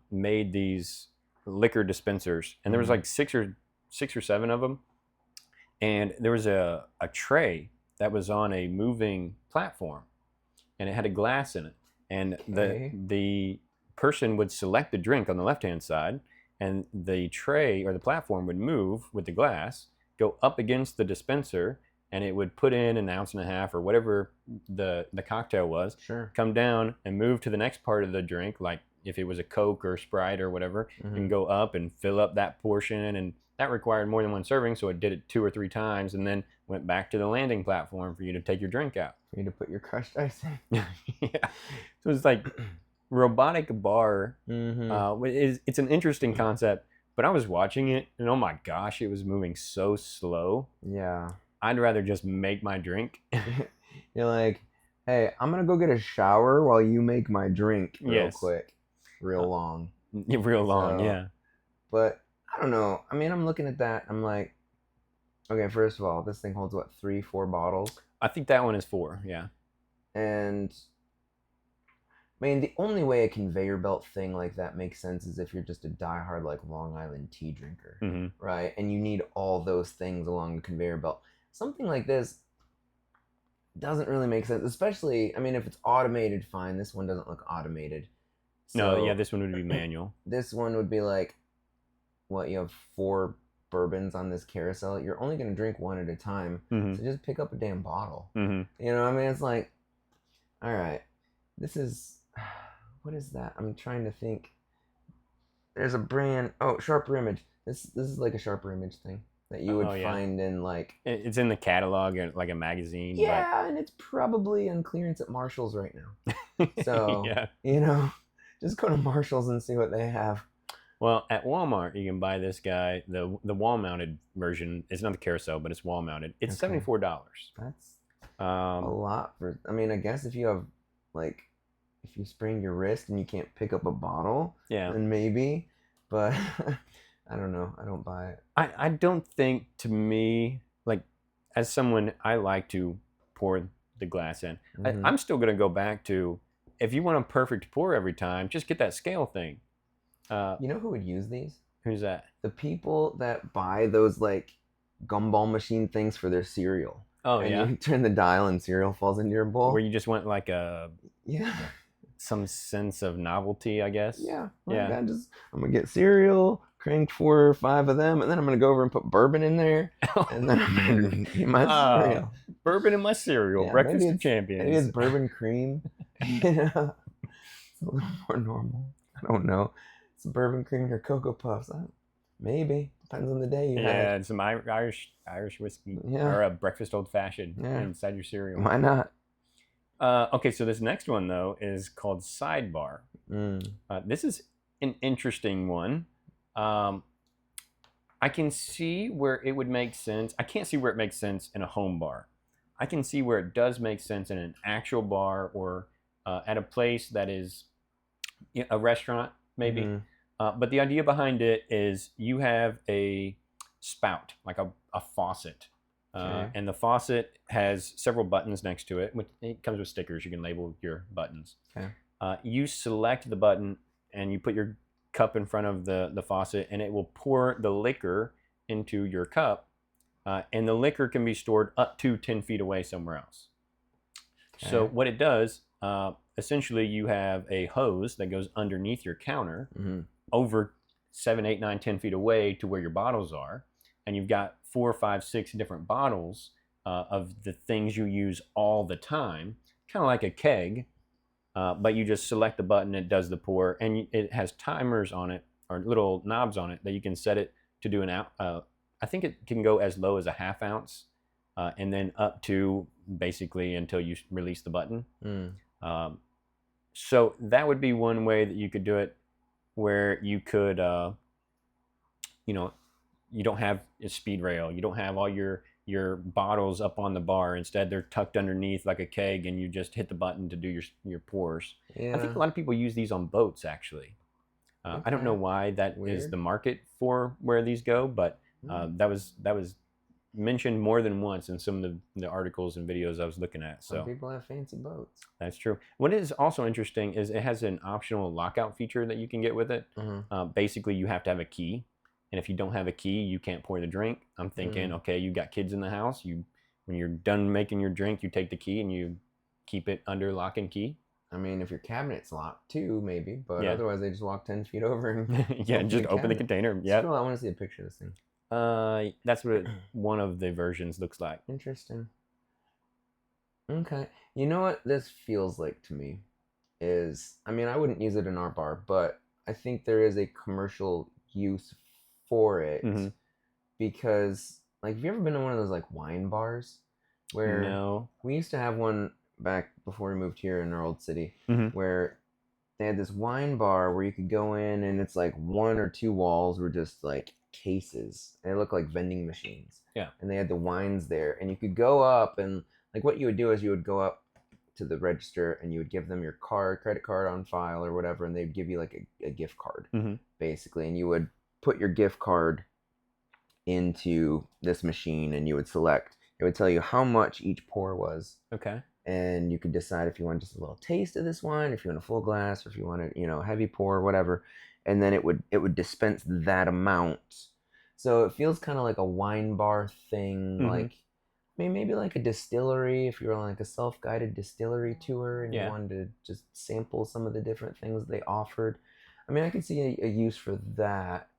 made these liquor dispensers, and there was like six or 7 of them, and there was a tray that was on a moving platform, and it had a glass in it, and the person would select the drink on the left-hand side, and the tray or the platform would move with the glass, go up against the dispenser, and it would put in 1.5 ounces or whatever the cocktail was, come down and move to the next part of the drink, like if it was a Coke or Sprite or whatever, and go up and fill up that portion, and that required more than 1 serving, so it did it 2 or 3 times, and then went back to the landing platform for you to take your drink out. For you to put your crushed ice in. Yeah. So it's like robotic bar. It's an interesting concept, but I was watching it, and oh my gosh, it was moving so slow. Yeah. I'd rather just make my drink. You're like, hey, I'm going to go get a shower while you make my drink real quick. Real long. Real long, yeah. But I don't know. I mean, I'm looking at that. I'm like, okay, first of all, this thing holds what, 3-4 bottles? I think that one is 4, yeah. And I mean, the only way a conveyor belt thing like that makes sense is if you're just a diehard like Long Island tea drinker, right? And you need all those things along the conveyor belt. Something like this doesn't really make sense, especially, I mean, if it's automated, fine. This one doesn't look automated. So no, yeah, this one would be manual. This one would be like, what, you have 4 bourbons on this carousel. You're only going to drink 1 at a time. So just pick up a damn bottle. You know what I mean? It's like, all right, this is, what is that? I'm trying to think. There's a brand, Sharper Image. This is like a Sharper Image thing that you would find in like... It's in the catalog, like a magazine. Yeah, and it's probably on clearance at Marshall's right now. So, you know, just go to Marshall's and see what they have. Well, at Walmart, you can buy this guy, the wall-mounted version. It's not the carousel, but it's wall-mounted. It's $74. That's a lot for... I mean, I guess if you have, like, if you sprain your wrist and you can't pick up a bottle, then maybe. But, I don't know. I don't buy it. I don't think, to me, like, as someone, I like to pour the glass in. I'm still going to go back to, if you want a perfect pour every time, just get that scale thing. You know who would use these? Who's that? The people that buy those like gumball machine things for their cereal. Oh, and yeah. you turn the dial and cereal falls into your bowl. Where you just want like a yeah, some sense of novelty, I guess. Yeah. Yeah. I'm gonna get cereal, crank 4 or 5 of them, and then I'm gonna go over and put bourbon in there, and then I'm gonna eat my cereal. Bourbon in my cereal. Yeah, breakfast of champions. Maybe it's bourbon cream. It's a little more normal. I don't know. It's bourbon cream or Cocoa Puffs. Maybe. Depends on the day you have. Yeah, and some Irish whiskey. Yeah. Or a breakfast old fashioned inside your cereal. Why not? Okay, so this next one, though, is called Sidebar. This is an interesting one. I can see where it would make sense. I can't see where it makes sense in a home bar. I can see where it does make sense in an actual bar or at a place that is a restaurant, maybe. But the idea behind it is you have a spout, like a faucet. And the faucet has several buttons next to it. It comes with stickers. You can label your buttons. You select the button and you put your cup in front of the faucet, and it will pour the liquor into your cup. And the liquor can be stored up to 10 feet away somewhere else. So what it does, essentially you have a hose that goes underneath your counter over 7, 8, 9, 10 feet away to where your bottles are. And you've got 4, 5, 6 different bottles of the things you use all the time, kind of like a keg, but you just select the button, it does the pour, and it has timers on it, or little knobs on it, that you can set it to do I think it can go as low as a ½ ounce, and then up to basically until you release the button. So that would be one way that you could do it, where you could, you don't have a speed rail, you don't have all your bottles up on the bar. Instead, they're tucked underneath like a keg, and you just hit the button to do your pours. I think a lot of people use these on boats, actually. I don't know why that is the market for where these go, but that was mentioned more than once in some of the articles and videos I was looking at. So some people have fancy boats. That's true. What is also interesting is it has an optional lockout feature that you can get with it. Basically, you have to have a key. And if you don't have a key, you can't pour the drink. I'm thinking, okay, you got kids in the house. When you're done making your drink, you take the key and you keep it under lock and key. I mean, if your cabinet's locked too, maybe. But otherwise, they just walk 10 feet over and just open the container. Yeah. Still, I want to see a picture of this thing. That's what one of the versions looks like. Interesting. Okay. You know what this feels like to me is, I mean, I wouldn't use it in our bar, but I think there is a commercial use for it because, like, have you ever been to one of those like wine bars where we used to have one back before we moved here in our old city where they had this wine bar where you could go in and it's like 1 or 2 walls were just like cases, and they look like vending machines, and they had the wines there, and you could go up, and like what you would do is you would go up to the register and you would give them your credit card on file or whatever, and they'd give you like a gift card basically, and you would put your gift card into this machine and you would select, it would tell you how much each pour was, and you could decide if you want just a little taste of this wine, if you want a full glass, or if you wanted, heavy pour, whatever, and then it would dispense that amount. So it feels kind of like a wine bar thing, like maybe like a distillery, if you were on like a self-guided distillery tour and you wanted to just sample some of the different things they offered. I mean, I could see a use for that.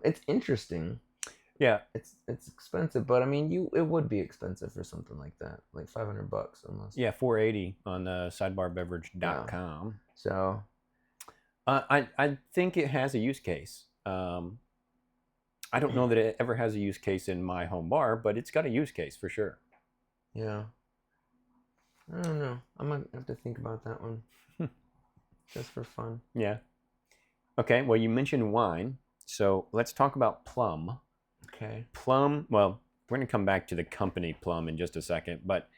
It's interesting. Yeah, it's expensive, but I mean, it would be expensive for something like that, like $500 almost. Yeah, $480 on the sidebarbeverage.com. So, I think it has a use case. I don't know that it ever has a use case in my home bar, but it's got a use case for sure. Yeah. I don't know. I might have to think about that one, just for fun. Yeah. Okay. Well, you mentioned wine. So let's talk about Plum. Okay. Plum, well, we're going to come back to the company Plum in just a second, but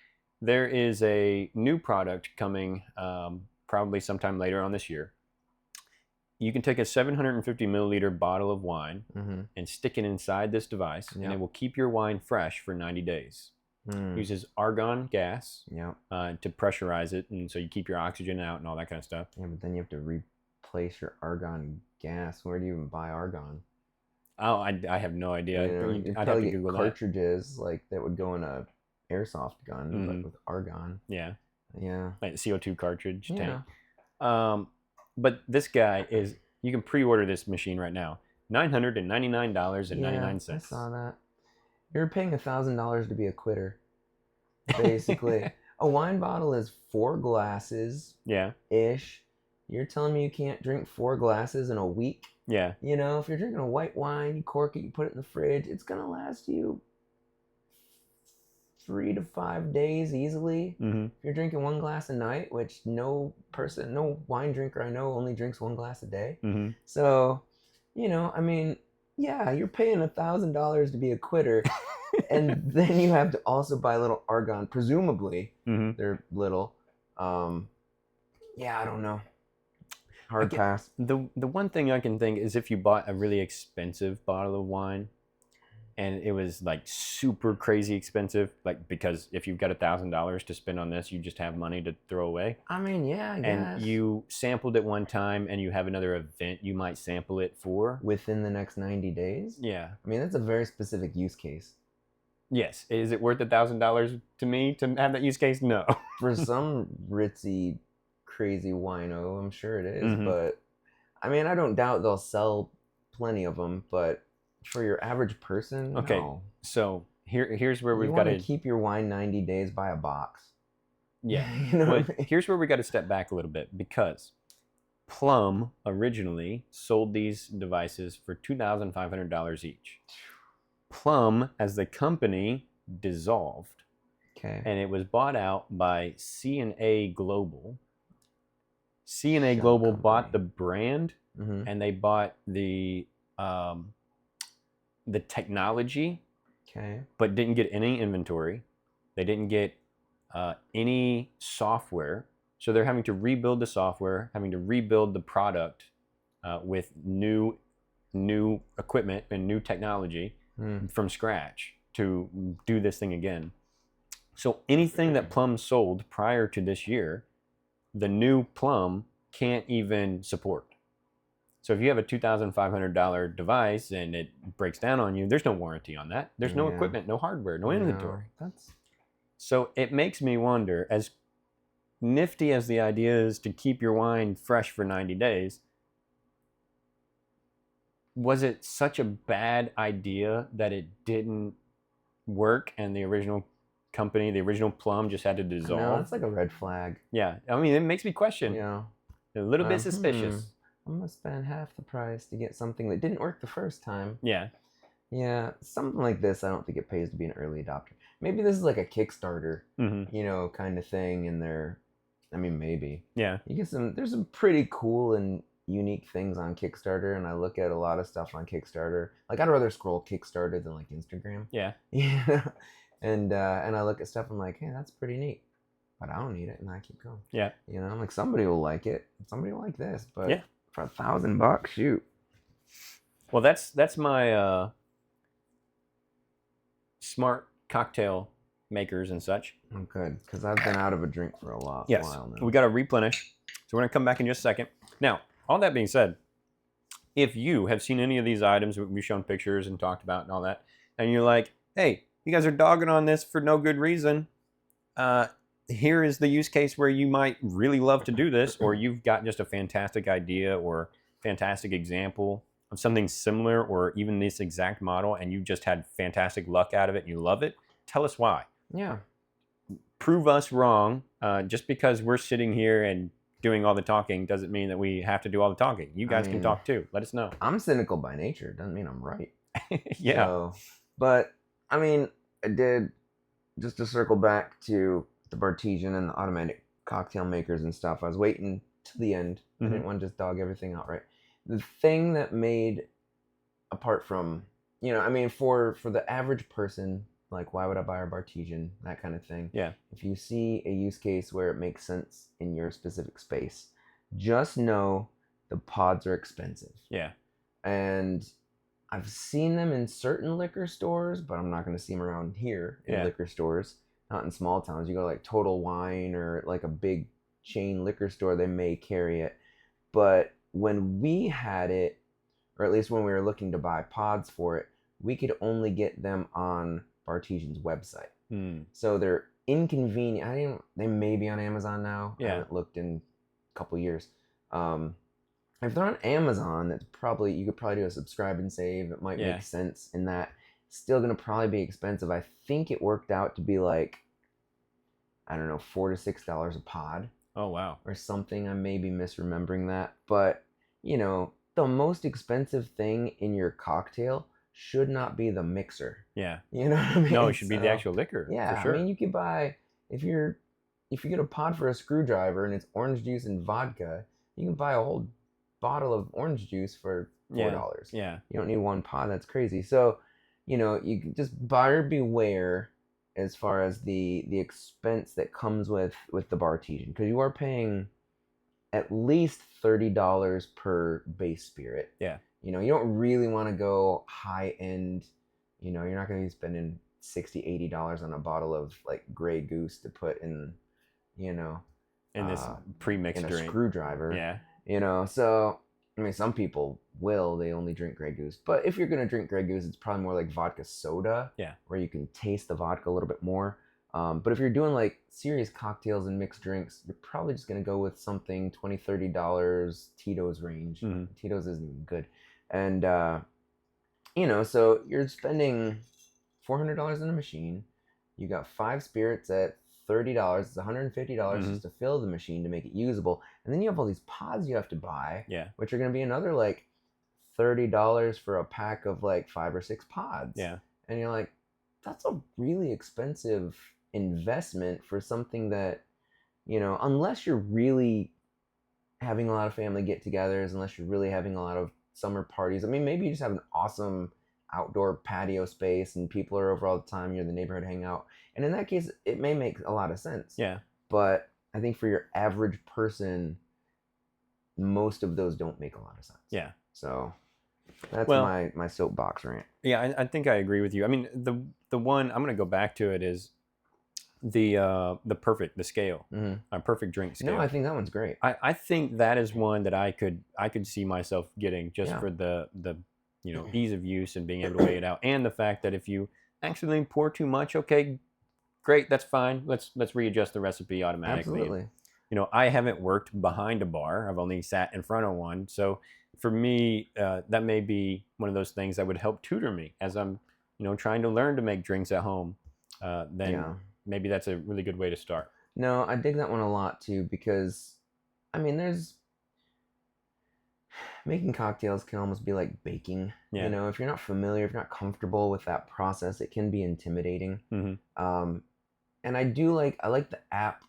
there is a new product coming probably sometime later on this year. you can take a 750 milliliter bottle of wine Mm-hmm. and stick it inside this device, and it will keep your wine fresh for 90 days. It uses argon gas to pressurize it, and so you keep your oxygen out and all that kind of stuff. Yeah, but then you have to replace your argon gas. Where do you even buy argon? Oh, I have no idea. You'd I'd have to get Google cartridges like that would go in a airsoft gun, but with argon. Yeah. Yeah. Like CO2 cartridge tank. Yeah. But this guy is, you can pre-order this machine right now. $999.99. Yeah, I saw that. You're paying $1,000 to be a quitter, basically. A wine bottle is 4 glasses. Yeah. Ish. You're telling me you can't drink 4 glasses in a week? Yeah. You know, if you're drinking a white wine, you cork it, you put it in the fridge, it's gonna last you 3 to 5 days easily. Mm-hmm. If you're drinking 1 glass a night, which no wine drinker I know only drinks 1 glass a day. Mm-hmm. So, you know, I mean, yeah, you're paying $1,000 to be a quitter, and then you have to also buy little argon. Presumably, they're little. Yeah, I don't know. Hard pass. The one thing I can think is if you bought a really expensive bottle of wine, and it was like super crazy expensive, like because if you've got $1,000 to spend on this, you just have money to throw away. I mean, yeah, I guess. And you sampled it one time, and you have another event you might sample it for within the next 90 days. Yeah, I mean that's a very specific use case. Yes, is it worth $1,000 to me to have that use case? No. For some ritzy, crazy wino, I'm sure it is, but I mean, I don't doubt they'll sell plenty of them, but for your average person, okay. No. So here's where we've got to keep your wine 90 days by a box. Yeah. You know but here's where we got to step back a little bit, because Plum originally sold these devices for $2,500 each. Plum, as the company, dissolved. Okay. And it was bought out by C&A Global. C&A Global bought the brand, and they bought the technology, but didn't get any inventory. They didn't get any software, so they're having to rebuild the software, having to rebuild the product with new equipment and new technology from scratch to do this thing again. So anything that Plum sold prior to this year, the new Plum can't even support. So if you have a $2,500 device and it breaks down on you, there's no warranty on that. There's no equipment, no hardware, no inventory. So it makes me wonder, as nifty as the idea is to keep your wine fresh for 90 days, was it such a bad idea that it didn't work and the original company, the original Plum, just had to dissolve? No, that's like a red flag. Yeah, I mean, it makes me question. Yeah. A little bit suspicious. I'm gonna spend half the price to get something that didn't work the first time. Yeah. Yeah, something like this, I don't think it pays to be an early adopter. Maybe this is like a Kickstarter, you know, kind of thing. And I mean, maybe. Yeah. You get there's some pretty cool and unique things on Kickstarter, and I look at a lot of stuff on Kickstarter. Like, I'd rather scroll Kickstarter than like Instagram. Yeah. Yeah. And I look at stuff, I'm like, hey, that's pretty neat. But I don't need it, and I keep going. Yeah. You know, I'm like, somebody will like it. Somebody will like this. But yeah. For $1,000, shoot. Well, that's my smart cocktail makers and such. Oh, good, because I've been out of a drink for a while now. We got to replenish. So we're going to come back in just a second. Now, all that being said, if you have seen any of these items that we've shown pictures and talked about and all that, and you're like, hey, you guys are dogging on this for no good reason, here is the use case where you might really love to do this, or you've got just a fantastic idea or fantastic example of something similar, or even this exact model, and you've just had fantastic luck out of it and you love it. Tell us why. Yeah. Prove us wrong. Just because we're sitting here and doing all the talking doesn't mean that we have to do all the talking. You guys can talk too. Let us know. I'm cynical by nature. Doesn't mean I'm right. Yeah. So, but I mean, I did, just to circle back to the Bartesian and the automatic cocktail makers and stuff, I was waiting to the end. I didn't want to just dog everything out right. The thing that made, apart from, you know, I mean, for the average person, like, why would I buy a Bartesian, that kind of thing. Yeah. If you see a use case where it makes sense in your specific space, just know the pods are expensive. Yeah. And I've seen them in certain liquor stores, but I'm not going to see them around here in liquor stores. Not in small towns. You go to like Total Wine or like a big chain liquor store, they may carry it. But when we had it, or at least when we were looking to buy pods for it, we could only get them on Bartesian's website. So they're inconvenient. They may be on Amazon now. I haven't looked in a couple years. If they're on Amazon, you could probably do a subscribe and save. It might make sense in that. Still gonna probably be expensive. I think it worked out to be like, I don't know, $4 to $6 a pod. Oh wow. Or something. I may be misremembering that. But, you know, the most expensive thing in your cocktail should not be the mixer. Yeah. You know what I mean? No, it should be the actual liquor. Yeah, for sure. I mean, you could buy, if you get a pod for a screwdriver and it's orange juice and vodka, you can buy a whole bottle of orange juice for $4. Yeah. You don't need one pod. That's crazy. So, you know, you can just buyer beware as far as the expense that comes with the Bartesian, because you are paying at least $30 per base spirit. Yeah. You know, you don't really want to go high end. You know, you're not going to be spending $60, $80 on a bottle of like Grey Goose to put in, you know, in this pre-mixed in a drink. Screwdriver. Yeah. You know, so I mean, some people they only drink Grey Goose, but if you're gonna drink Grey Goose, it's probably more like vodka soda. Yeah. Where you can taste the vodka a little bit more. But if you're doing like serious cocktails and mixed drinks, you're probably just gonna go with something $20, $30 Tito's range. Tito's isn't even good, and you know, so you're spending $400 in a machine. You got 5 spirits at $30. It's $150 just to fill the machine to make it usable, and then you have all these pods you have to buy, which are going to be another like $30 for a pack of like 5 or 6 pods. Yeah, and you're like, that's a really expensive investment for something that, you know, unless you're really having a lot of family get-togethers, unless you're really having a lot of summer parties. I mean, maybe you just have an awesome outdoor patio space and people are over all the time, you're in the neighborhood hangout, and in that case it may make a lot of sense. Yeah, but I think for your average person, most of those don't make a lot of sense. Yeah, so that's my soapbox rant. Yeah, I think I agree with you. I mean, the one I'm going to go back to it is the scale, perfect drink scale. No, I think that one's great. I think that is one that I could see myself getting just for the you know, ease of use and being able to weigh it out, and the fact that if you accidentally pour too much, okay, great, that's fine. Let's readjust the recipe automatically. Absolutely. You know, I haven't worked behind a bar. I've only sat in front of one. So for me, that may be one of those things that would help tutor me as I'm, you know, trying to learn to make drinks at home. Maybe that's a really good way to start. No, I dig that one a lot too, because I mean, making cocktails can almost be like baking. You know, if you're not familiar, if you're not comfortable with that process, it can be intimidating. And I like the app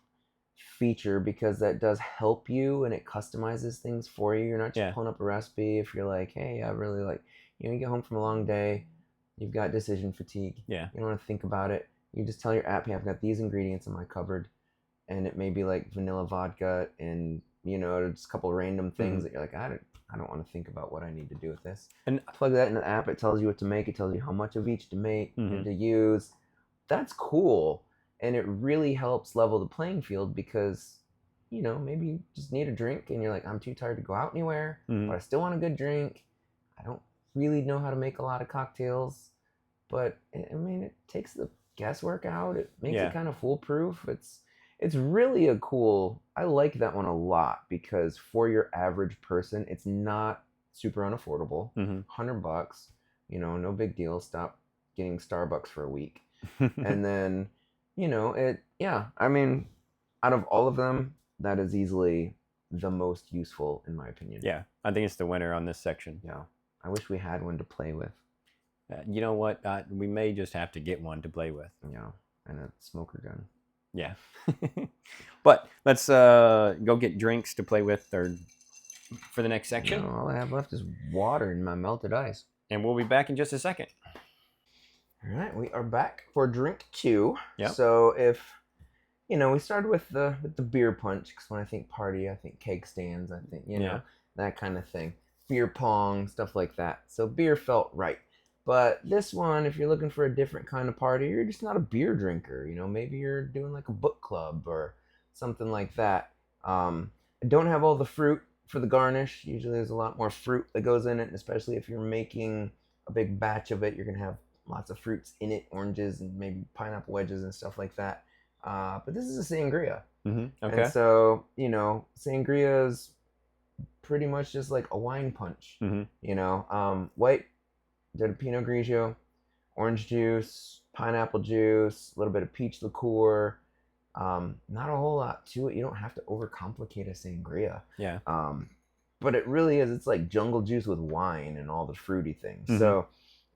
feature, because that does help you and it customizes things for you. You're not just pulling up a recipe. If you're like, hey, I really like, you know, you get home from a long day, you've got decision fatigue. You don't want to think about it. You just tell your app, hey, I've got these ingredients in my cupboard, and it may be like vanilla vodka and, you know, just a couple random things that you're like, I don't want to think about what I need to do with this. And plug that in the app. It tells you what to make. It tells you how much of each to make and to use. That's cool. And it really helps level the playing field, because, you know, maybe you just need a drink and you're like, I'm too tired to go out anywhere, but I still want a good drink. I don't really know how to make a lot of cocktails, but I mean, it takes the guesswork out. It makes it kind of foolproof. It's really a cool, I like that one a lot, because for your average person, it's not super unaffordable. $100, you know, no big deal. Stop getting Starbucks for a week. And then, you know, I mean, out of all of them, that is easily the most useful in my opinion. Yeah, I think it's the winner on this section. Yeah, I wish we had one to play with. You know what? We may just have to get one to play with. Yeah, and a smoker gun. Yeah. But let's go get drinks to play with for the next section. No, all I have left is water and my melted ice. And we'll be back in just a second. All right, we are back for drink 2. Yep. So if, you know, we started with the beer punch, because when I think party, I think keg stands, I think, you know. that kind of thing. Beer pong, stuff like that. So beer felt right. But this one, if you're looking for a different kind of party, you're just not a beer drinker. You know, maybe you're doing like a book club or something like that. I don't have all the fruit for the garnish. Usually there's a lot more fruit that goes in it, and especially if you're making a big batch of it, you're going to have lots of fruits in it, oranges and maybe pineapple wedges and stuff like that. But this is a sangria. Okay. And so, you know, sangria is pretty much just like a wine punch. You know, white, did a Pinot Grigio, orange juice, pineapple juice, a little bit of peach liqueur. Not a whole lot to it. You don't have to overcomplicate a sangria. Yeah. But it really is. It's like jungle juice with wine and all the fruity things. So,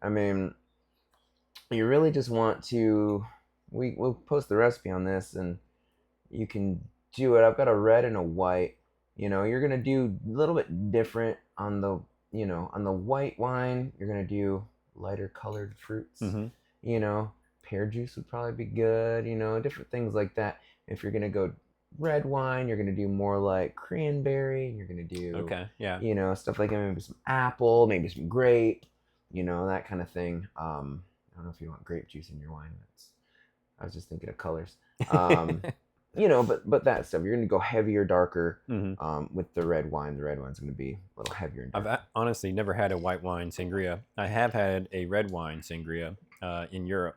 I mean, you really just want to. We'll post the recipe on this, and you can do it. I've got a red and a white. You know, you're gonna do a little bit different on the. You know, on the white wine, you're gonna do lighter colored fruits. You know, pear juice would probably be good. You know, different things like that. If you're gonna go red wine, you're gonna do more like cranberry. You're gonna do you know, stuff like maybe some apple, maybe some grape. You know, that kind of thing. I don't know if you want grape juice in your wine. I was just thinking of colors. You know, but that stuff, you're gonna go heavier, darker with the red wine. The red wine's gonna be a little heavier. I've honestly never had a white wine sangria. I have had a red wine sangria in Europe,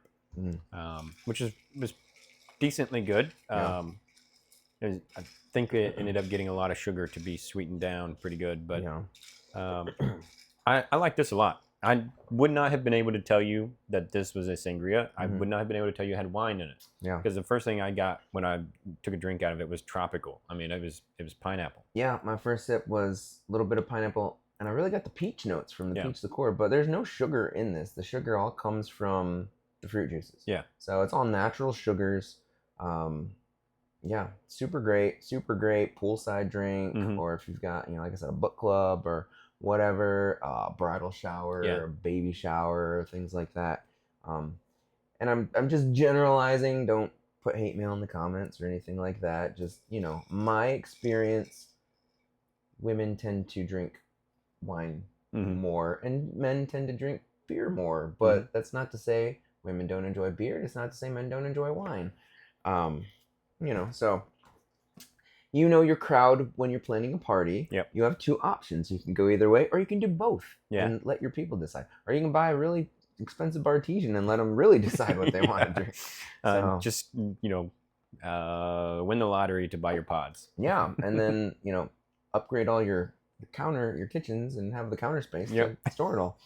which was decently good. I think it ended up getting a lot of sugar to be sweetened down pretty good, but I like this a lot. I would not have been able to tell you that this was a sangria. I would not have been able to tell you it had wine in it. Yeah. Because the first thing I got when I took a drink out of it was tropical. I mean, it was pineapple. Yeah, my first sip was a little bit of pineapple, and I really got the peach notes from the peach liqueur. But there's no sugar in this. The sugar all comes from the fruit juices. Yeah. So it's all natural sugars. Yeah, super great poolside drink, or if you've got, you know, like I said, a book club or whatever, bridal shower, baby shower, things like that. And I'm just generalizing. Don't put hate mail in the comments or anything like that. Just, you know, my experience, women tend to drink wine more, and men tend to drink beer more. But that's not to say women don't enjoy beer. It's not to say men don't enjoy wine. You know, so you know your crowd when you're planning a party. Yep. You have two options. You can go either way, or you can do both and let your people decide. Or you can buy a really expensive Bartesian and let them really decide what they want to drink. So, just, you know, win the lottery to buy your pods. Yeah, and then, you know, upgrade all your kitchens and have the counter space to store it all.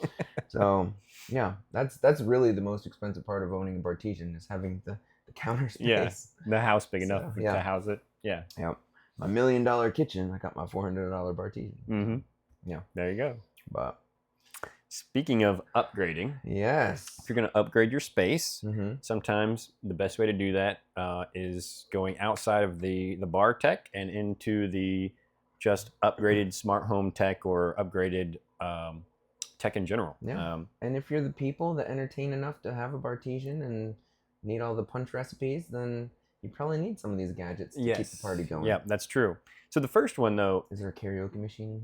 So yeah, that's really the most expensive part of owning a Bartesian, is having the counter space. Yeah, the house big enough to house it. Yeah. Yeah. My $1 million kitchen, I got my $400 Bartesian. Yeah. There you go. But speaking of upgrading, yes, if you're going to upgrade your space, sometimes the best way to do that is going outside of the bar tech and into the just upgraded smart home tech or upgraded tech in general. Yeah. And if you're the people that entertain enough to have a Bartesian and need all the punch recipes, then you probably need some of these gadgets to keep the party going. Yeah, that's true. So the first one, though... Is there a karaoke machine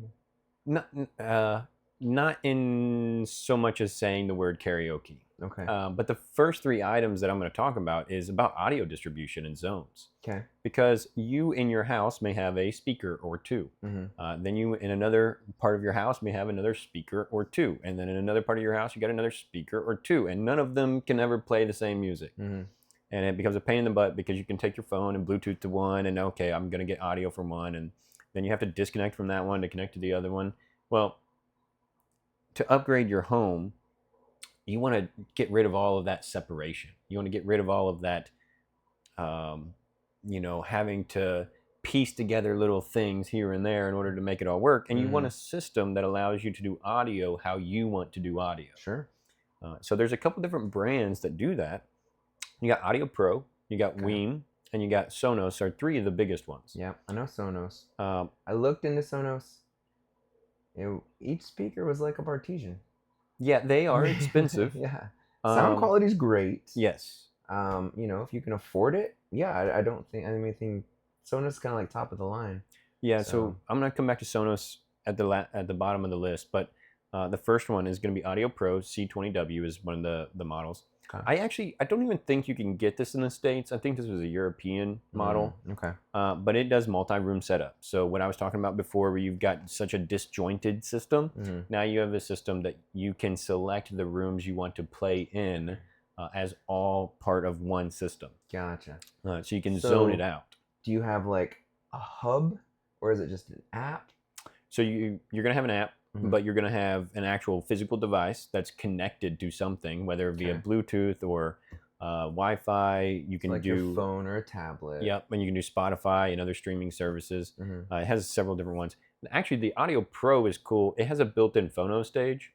in here? Not in so much as saying the word karaoke. Okay. But the first three items that I'm going to talk about is about audio distribution in zones. Okay. Because you in your house may have a speaker or two. Then you in another part of your house may have another speaker or two. And then in another part of your house, you got another speaker or two. And none of them can ever play the same music. And it becomes a pain in the butt because you can take your phone and Bluetooth to one and okay, I'm going to get audio from one. And then you have to disconnect from that one to connect to the other one. Well, to upgrade your home, you want to get rid of all of that separation. You want to get rid of all of that, you know, having to piece together little things here and there in order to make it all work. And you want a system that allows you to do audio how you want to do audio. Sure. So there's a couple different brands that do that. You got Audio Pro, you got Weem, and you got Sonos are three of the biggest ones. Yeah, I know Sonos. I looked into Sonos. Each speaker was like a Bartesian. Yeah, they are expensive. Yeah. Sound quality's great. Yes. You know, if you can afford it, I don't think anything. Sonos is kind of like top of the line. Yeah, so I'm going to come back to Sonos at the bottom of the list, but the first one is going to be Audio Pro C20W is one of the models. Okay. I don't even think you can get this in the States. I think this was a European model. Okay. But it does multi-room setup. So what I was talking about before, where you've got such a disjointed system, now you have a system that you can select the rooms you want to play in as all part of one system. Gotcha. So you can zone it out. Do you have like a hub, or is it just an app? So you're going to have an app, but you're going to have an actual physical device that's connected to something, whether via Bluetooth or Wi-Fi. You can like do your phone or a tablet. Yep, and you can do Spotify and other streaming services. It has several different ones. Actually, the Audio Pro is cool. It has a built-in phono stage,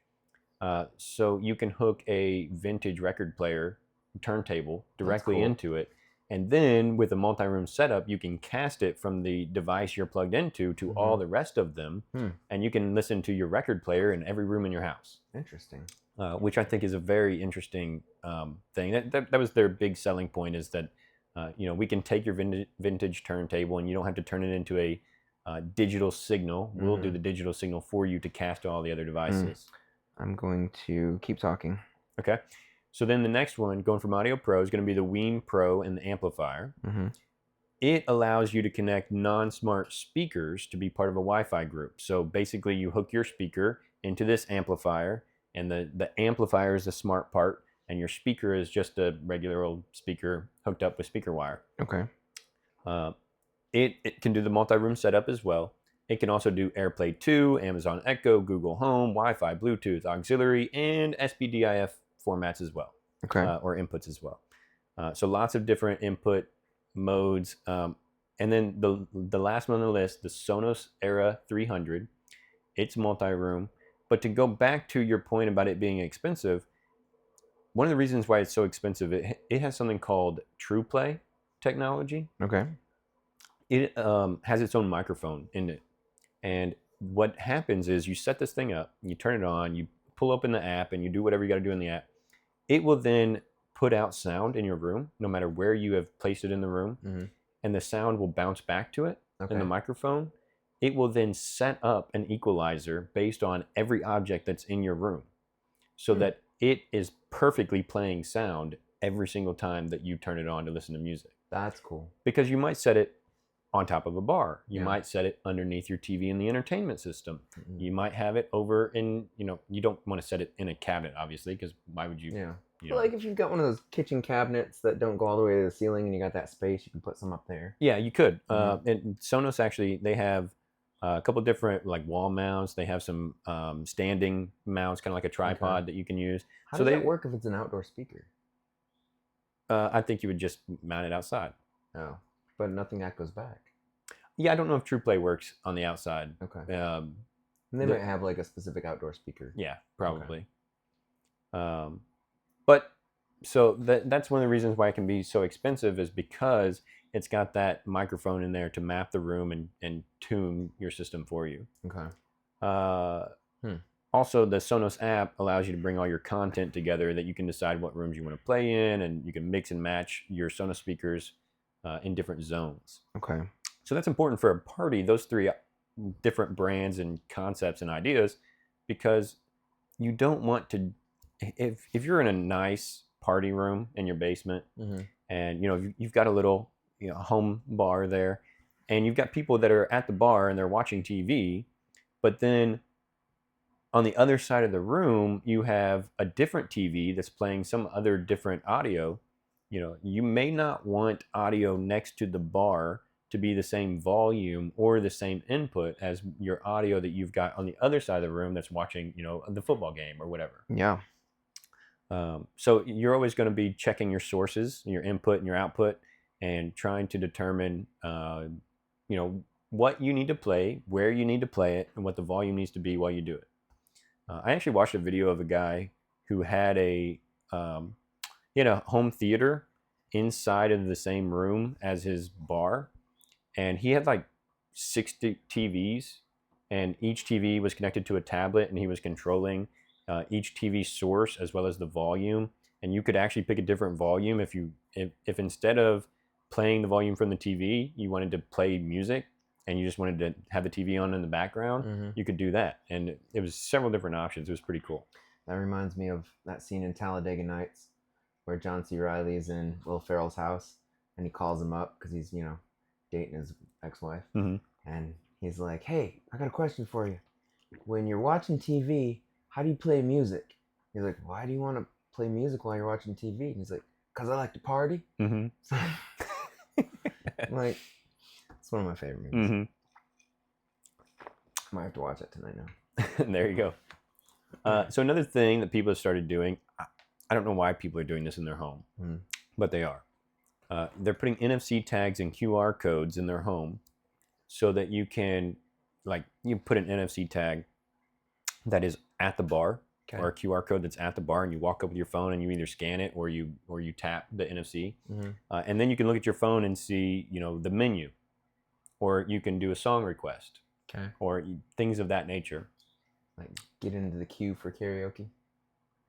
so you can hook a vintage record player turntable directly into it. And then with a multi-room setup, you can cast it from the device you're plugged into to all the rest of them. And you can listen to your record player in every room in your house. Interesting. Which I think is a very interesting thing. That was their big selling point, is that we can take your vintage turntable and you don't have to turn it into a digital signal. We'll do the digital signal for you to cast to all the other devices. I'm going to keep talking. Okay. So then the next one, going from Audio Pro, is going to be the Ween Pro and the amplifier. It allows you to connect non-smart speakers to be part of a Wi-Fi group. So basically you hook your speaker into this amplifier, and the amplifier is the smart part, and your speaker is just a regular old speaker hooked up with speaker wire. Okay. It can do the multi-room setup as well. It can also do AirPlay 2, Amazon Echo, Google Home, Wi-Fi, Bluetooth, auxiliary, and SPDIF formats as well, or inputs as well. So lots of different input modes. And then the last one on the list, the Sonos Era 300, it's multi-room. But to go back to your point about it being expensive, one of the reasons why it's so expensive, it has something called TruePlay technology. Okay. It has its own microphone in it. And what happens is you set this thing up, you turn it on, you pull open the app, and you do whatever you got to do in the app. It will then put out sound in your room, no matter where you have placed it in the room, and the sound will bounce back to it in the microphone. It will then set up an equalizer based on every object that's in your room, so that it is perfectly playing sound every single time that you turn it on to listen to music. That's cool. Because you might set it on top of a bar. You might set it underneath your TV in the entertainment system. You might have it over in, you don't want to set it in a cabinet, obviously, because why would you? Well, like if you've got one of those kitchen cabinets that don't go all the way to the ceiling and you got that space, you can put some up there. Yeah, you could. And Sonos, actually, they have a couple different like wall mounts. They have some standing mounts, kind of like a tripod that you can use. How does that work if it's an outdoor speaker? I think you would just mount it outside. Oh, but nothing echoes back. Yeah, I don't know if TruePlay works on the outside. Okay. And they might have like a specific outdoor speaker. Yeah, probably. But so that's one of the reasons why it can be so expensive, is because it's got that microphone in there to map the room and tune your system for you. Okay. Also, the Sonos app allows you to bring all your content together, that you can decide what rooms you want to play in, and you can mix and match your Sonos speakers in different zones. Okay. So that's important for a party, those three different brands and concepts and ideas, because you don't want to, if you're in a nice party room in your basement, and you've got a little home bar there, and you've got people that are at the bar and they're watching TV, but then on the other side of the room you have a different TV that's playing some other different audio. You may not want audio next to the bar to be the same volume or the same input as your audio that you've got on the other side of the room that's watching, the football game or whatever. Yeah. So you're always going to be checking your sources, your input and your output, and trying to determine, what you need to play, where you need to play it, and what the volume needs to be while you do it. I actually watched a video of a guy who had a home theater inside of the same room as his bar, and he had like 60 TVs, and each TV was connected to a tablet, and he was controlling each TV source as well as the volume. And you could actually pick a different volume if instead of playing the volume from the TV, you wanted to play music, and you just wanted to have the TV on in the background, you could do that. And it was several different options. It was pretty cool. That reminds me of that scene in Talladega Nights where John C. Reilly's in Will Ferrell's house, and he calls him up because he's, dating his ex-wife. And he's like, hey, I got a question for you. When you're watching TV, how do you play music? He's like, why do you want to play music while you're watching TV? And he's like, because I like to party. Like, it's one of my favorite movies. Might have to watch it tonight now. There you go. So another thing that people have started doing, I don't know why people are doing this in their home, but they are. They're putting NFC tags and QR codes in their home so that you can, like, you put an NFC tag that is at the bar, or a QR code that's at the bar, and you walk up with your phone and you either scan it or you tap the NFC, and then you can look at your phone and see, the menu, or you can do a song request, or things of that nature. Like get into the queue for karaoke.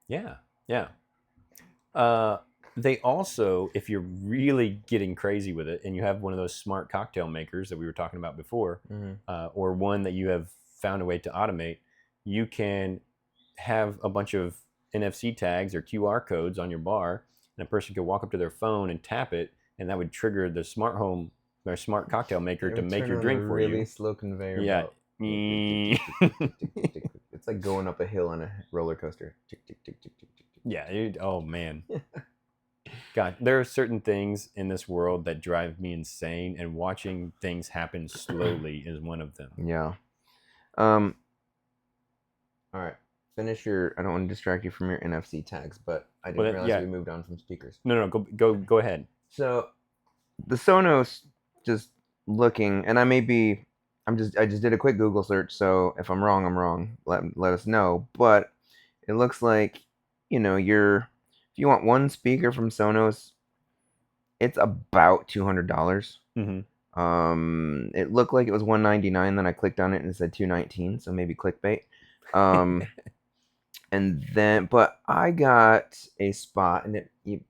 Yeah. They also, if you're really getting crazy with it and you have one of those smart cocktail makers that we were talking about before, or one that you have found a way to automate, you can have a bunch of NFC tags or QR codes on your bar, and a person could walk up to their phone and tap it, and that would trigger the smart home or smart cocktail maker to make your drink for you. Really slow conveyor belt. It's like going up a hill on a roller coaster. Yeah. Oh man. God, there are certain things in this world that drive me insane, and watching things happen slowly is one of them. Yeah. All right. Finish your. I don't want to distract you from your NFC tags, but I didn't realize we moved on from speakers. No. Go ahead. So, the Sonos, just looking, and I just did a quick Google search. So if I'm wrong, I'm wrong. Let us know. But it looks like, if you want one speaker from Sonos, it's about $200. It looked like it was $199. Then I clicked on it and it said $219. So maybe clickbait. And then, but I got a spot, and you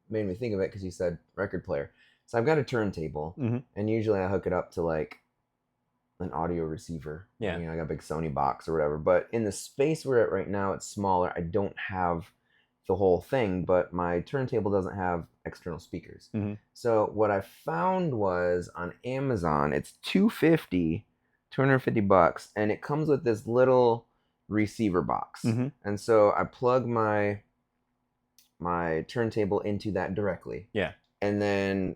made me think of it because you said record player. So I've got a turntable, and usually I hook it up to like an audio receiver. Yeah. I got a big Sony box or whatever. But in the space we're at right now, it's smaller. I don't have the whole thing, but my turntable doesn't have external speakers. So what I found was on Amazon, it's $250, and it comes with this little receiver box. And so I plug my turntable into that directly. Yeah. And then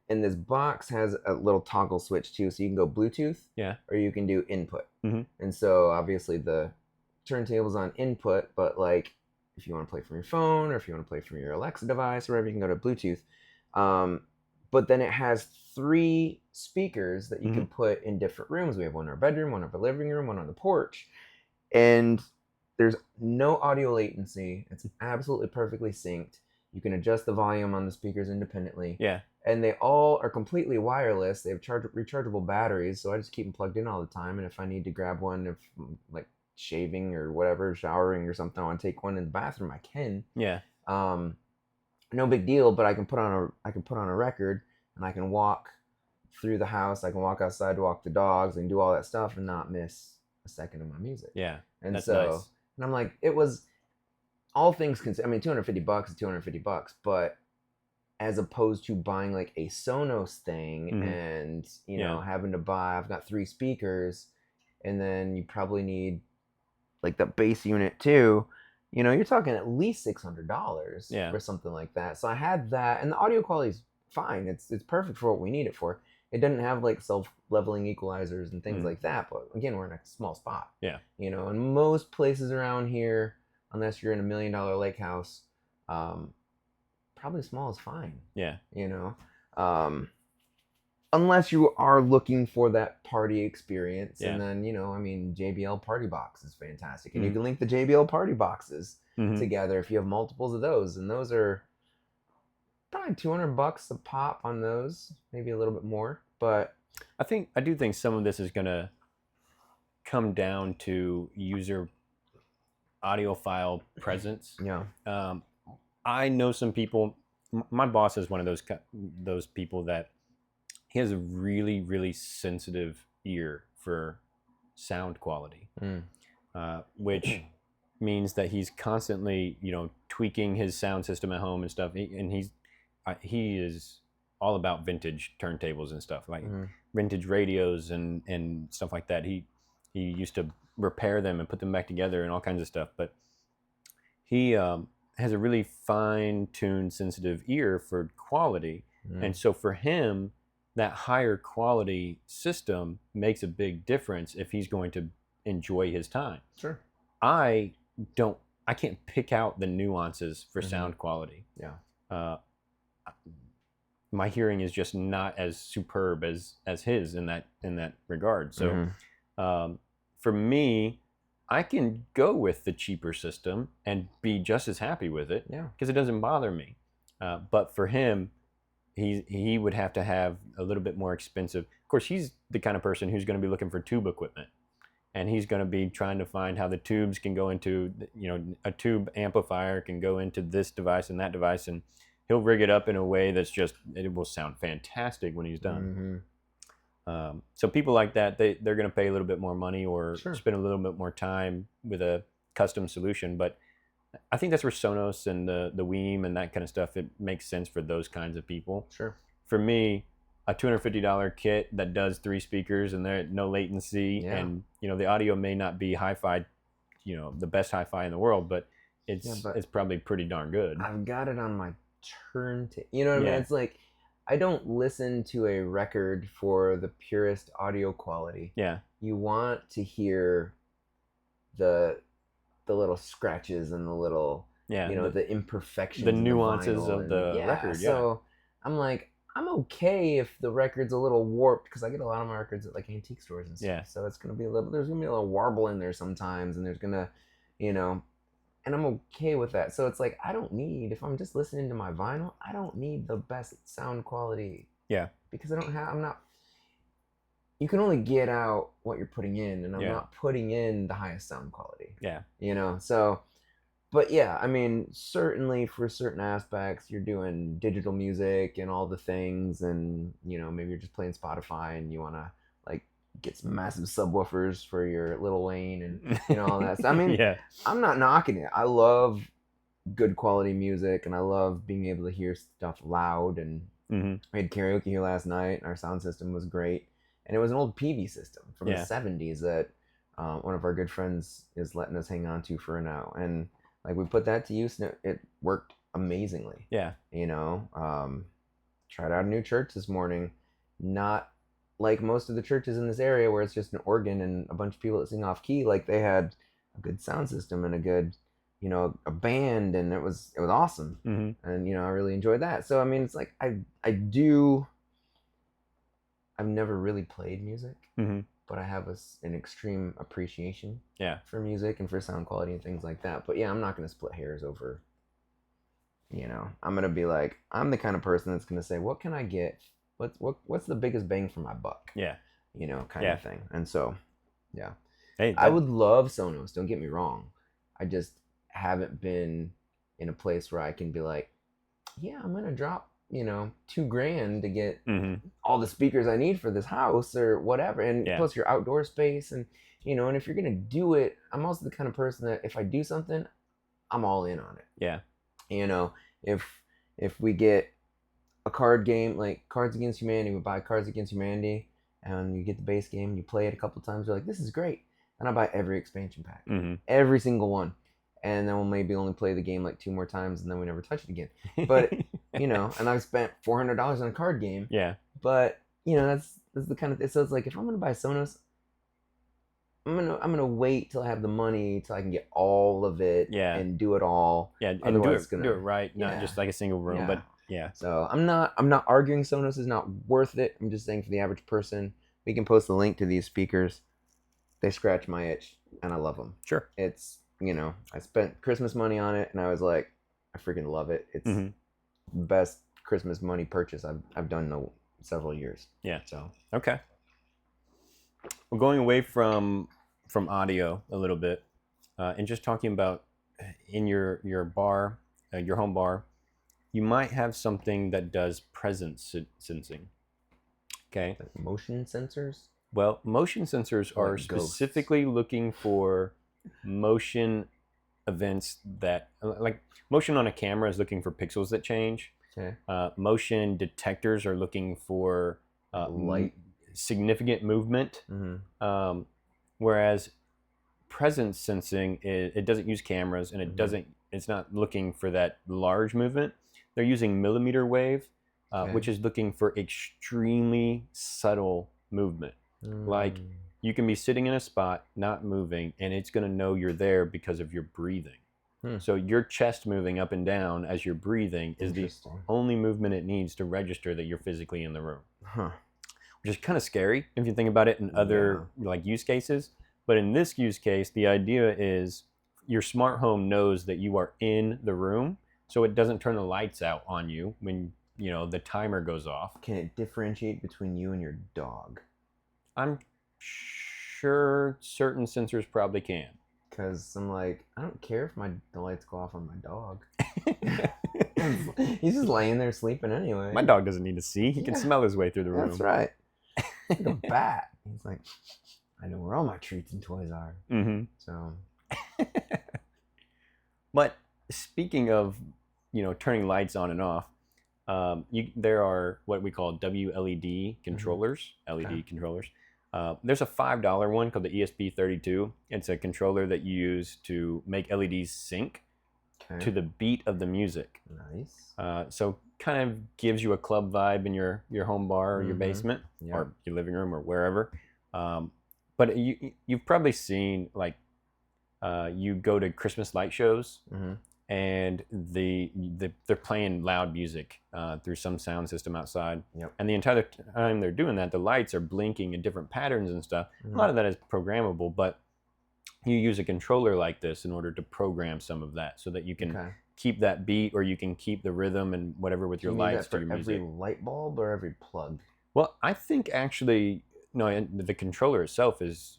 and this box has a little toggle switch too, so you can go Bluetooth, or you can do input. And so obviously the turntable's on input, but like if you want to play from your phone or if you want to play from your Alexa device or whatever, you can go to Bluetooth. But then it has 3 speakers that you can put in different rooms. We have one in our bedroom, one in our living room, one on the porch. And there's no audio latency. It's absolutely perfectly synced. You can adjust the volume on the speakers independently. Yeah. And they all are completely wireless. They have rechargeable batteries, so I just keep them plugged in all the time. And if I need to grab one, if like shaving or whatever, showering or something, I want to take one in the bathroom, I can. Yeah. No big deal, but I can put on a record, and I can walk through the house. I can walk outside to walk the dogs and do all that stuff and not miss a second of my music. Yeah. And that's so, nice. And I'm like, it was all things considered. I mean, $250 is $250, but as opposed to buying like a Sonos thing and having to buy, I've got 3 speakers, and then you probably need like the bass unit too. You're talking at least $600 for something like that. So I had that, and the audio quality is fine. It's perfect for what we need it for. It doesn't have like self-leveling equalizers and things like that. But again, we're in a small spot. Yeah. And most places around here, unless you're in $1 million lake house, probably small is fine. Yeah. Unless you are looking for that party experience. And then, JBL Party Box is fantastic. And you can link the JBL Party Boxes together if you have multiples of those. And those are probably $200 a pop on those, maybe a little bit more. But I do think some of this is going to come down to user audiophile presence. Yeah. I know some people. My boss is one of those people that he has a really, really sensitive ear for sound quality, which means that he's constantly, tweaking his sound system at home and stuff. He is all about vintage turntables and stuff, like vintage radios and stuff like that. He used to repair them and put them back together and all kinds of stuff. But he has a really fine-tuned, sensitive ear for quality, and so for him, that higher quality system makes a big difference if he's going to enjoy his time. Sure. I can't pick out the nuances for sound quality. Yeah. My hearing is just not as superb as his in that regard. So for me, I can go with the cheaper system and be just as happy with it because it doesn't bother me. But for him, he would have to have a little bit more expensive. Of course, he's the kind of person who's going to be looking for tube equipment, and he's going to be trying to find how the tubes can go into, a tube amplifier can go into this device and that device, and he'll rig it up in a way that's just, it will sound fantastic when he's done. So people like that, they're going to pay a little bit more money or spend a little bit more time with a custom solution. But I think that's where Sonos and the Weem and that kind of stuff, it makes sense for those kinds of people. Sure. For me, a $250 kit that does 3 speakers and there no latency, and the audio may not be hi-fi, the best hi-fi in the world, but it's probably pretty darn good. I've got it on my turntable. You know what I mean? It's like, I don't listen to a record for the purest audio quality. Yeah. You want to hear the little scratches and the little, the imperfections, the nuances of the record. Yeah. So I'm like, I'm okay if the record's a little warped, because I get a lot of my records at like antique stores and stuff. Yeah. So it's gonna be there's gonna be a little warble in there sometimes, and there's gonna, and I'm okay with that. So it's like, I don't need, if I'm just listening to my vinyl, I don't need the best sound quality. Yeah. Because you can only get out what you're putting in, and I'm not putting in the highest sound quality. Yeah. So, but yeah, I mean, certainly for certain aspects, you're doing digital music and all the things, and, maybe you're just playing Spotify and you want to like get some massive subwoofers for your Lil Wayne and, all that stuff. I mean, I'm not knocking it. I love good quality music, and I love being able to hear stuff loud, and we had karaoke here last night, and our sound system was great. And it was an old PV system from the 70s that one of our good friends is letting us hang on to for now. And like, we put that to use, and it worked amazingly. Yeah. Tried out a new church this morning. Not like most of the churches in this area where it's just an organ and a bunch of people that sing off key. Like, they had a good sound system and a good, a band, and it was awesome. And, I really enjoyed that. So, I mean, it's like, I've never really played music, but I have an extreme appreciation for music and for sound quality and things like that. But I'm not going to split hairs over, I'm going to be like, I'm the kind of person that's going to say, what can I get? What's the biggest bang for my buck? Yeah. Kind of thing. And so, Hey, I would love Sonos, don't get me wrong. I just haven't been in a place where I can be like, I'm going to drop $2,000 to get all the speakers I need for this house or whatever, and plus your outdoor space, and and if you're gonna do it, I'm also the kind of person that if I do something, I'm all in on it. Yeah. If we get a card game like Cards Against Humanity, we buy Cards Against Humanity, and you get the base game, you play it a couple times, you're like, this is great, and I buy every expansion pack, every single one. And then we'll maybe only play the game like 2 more times, and then we never touch it again. But and I've spent $400 on a card game. Yeah. But that's the kind of, so it's like, if I'm gonna buy Sonos, I'm gonna wait till I have the money till I can get all of it. And do it all. Yeah. And otherwise do it right, not just like a single room. But So I'm not arguing Sonos is not worth it. I'm just saying, for the average person, we can post the link to these speakers. They scratch my itch, and I love them. Sure. It's I spent Christmas money on it, and I was like, I freaking love it. It's the best Christmas money purchase I've done in several years. Yeah. So okay. We're going away from audio a little bit, and just talking about in your bar, your home bar, you might have something that does presence sensing. Okay. Like motion sensors? Well, motion sensors Or are like ghosts? specifically looking for motion events that, like motion on a camera is looking for pixels that change. Okay. Motion detectors are looking for Light. significant movement. Mm-hmm. Whereas presence sensing, it doesn't use cameras and it doesn't, it's not looking for that large movement. They're using millimeter wave, which is looking for extremely subtle movement. Like you can be sitting in a spot, not moving, and it's going to know you're there because of your breathing. So your chest moving up and down as you're breathing is the only movement it needs to register that you're physically in the room. Which is kind of scary if you think about it in other like use cases. But in this use case, the idea is your smart home knows that you are in the room, so it doesn't turn the lights out on you when the timer goes off. Can it differentiate between you and your dog? I'm sure certain sensors probably can. Because I'm like, I don't care if the lights go off on my dog. He's just laying there sleeping anyway. My dog doesn't need to see. He can smell his way through the room. That's right. Like a bat. He's like, I know where all my treats and toys are. Mm-hmm. So. But speaking of, turning lights on and off, there are what we call WLED controllers, LED controllers. There's a $5 one called the ESP32. It's a controller that you use to make LEDs sync to the beat of the music. Nice. So kind of gives you a club vibe in your home bar or your basement or your living room or wherever. But you've probably seen like you go to Christmas light shows and they're playing loud music through some sound system outside. And the entire time they're doing that, the lights are blinking in different patterns and stuff. A lot of that is programmable, but you use a controller like this in order to program some of that so that you can keep that beat or you can keep the rhythm and whatever with your lights to your music. Every light bulb or every plug? Well, I think actually, no, the controller itself is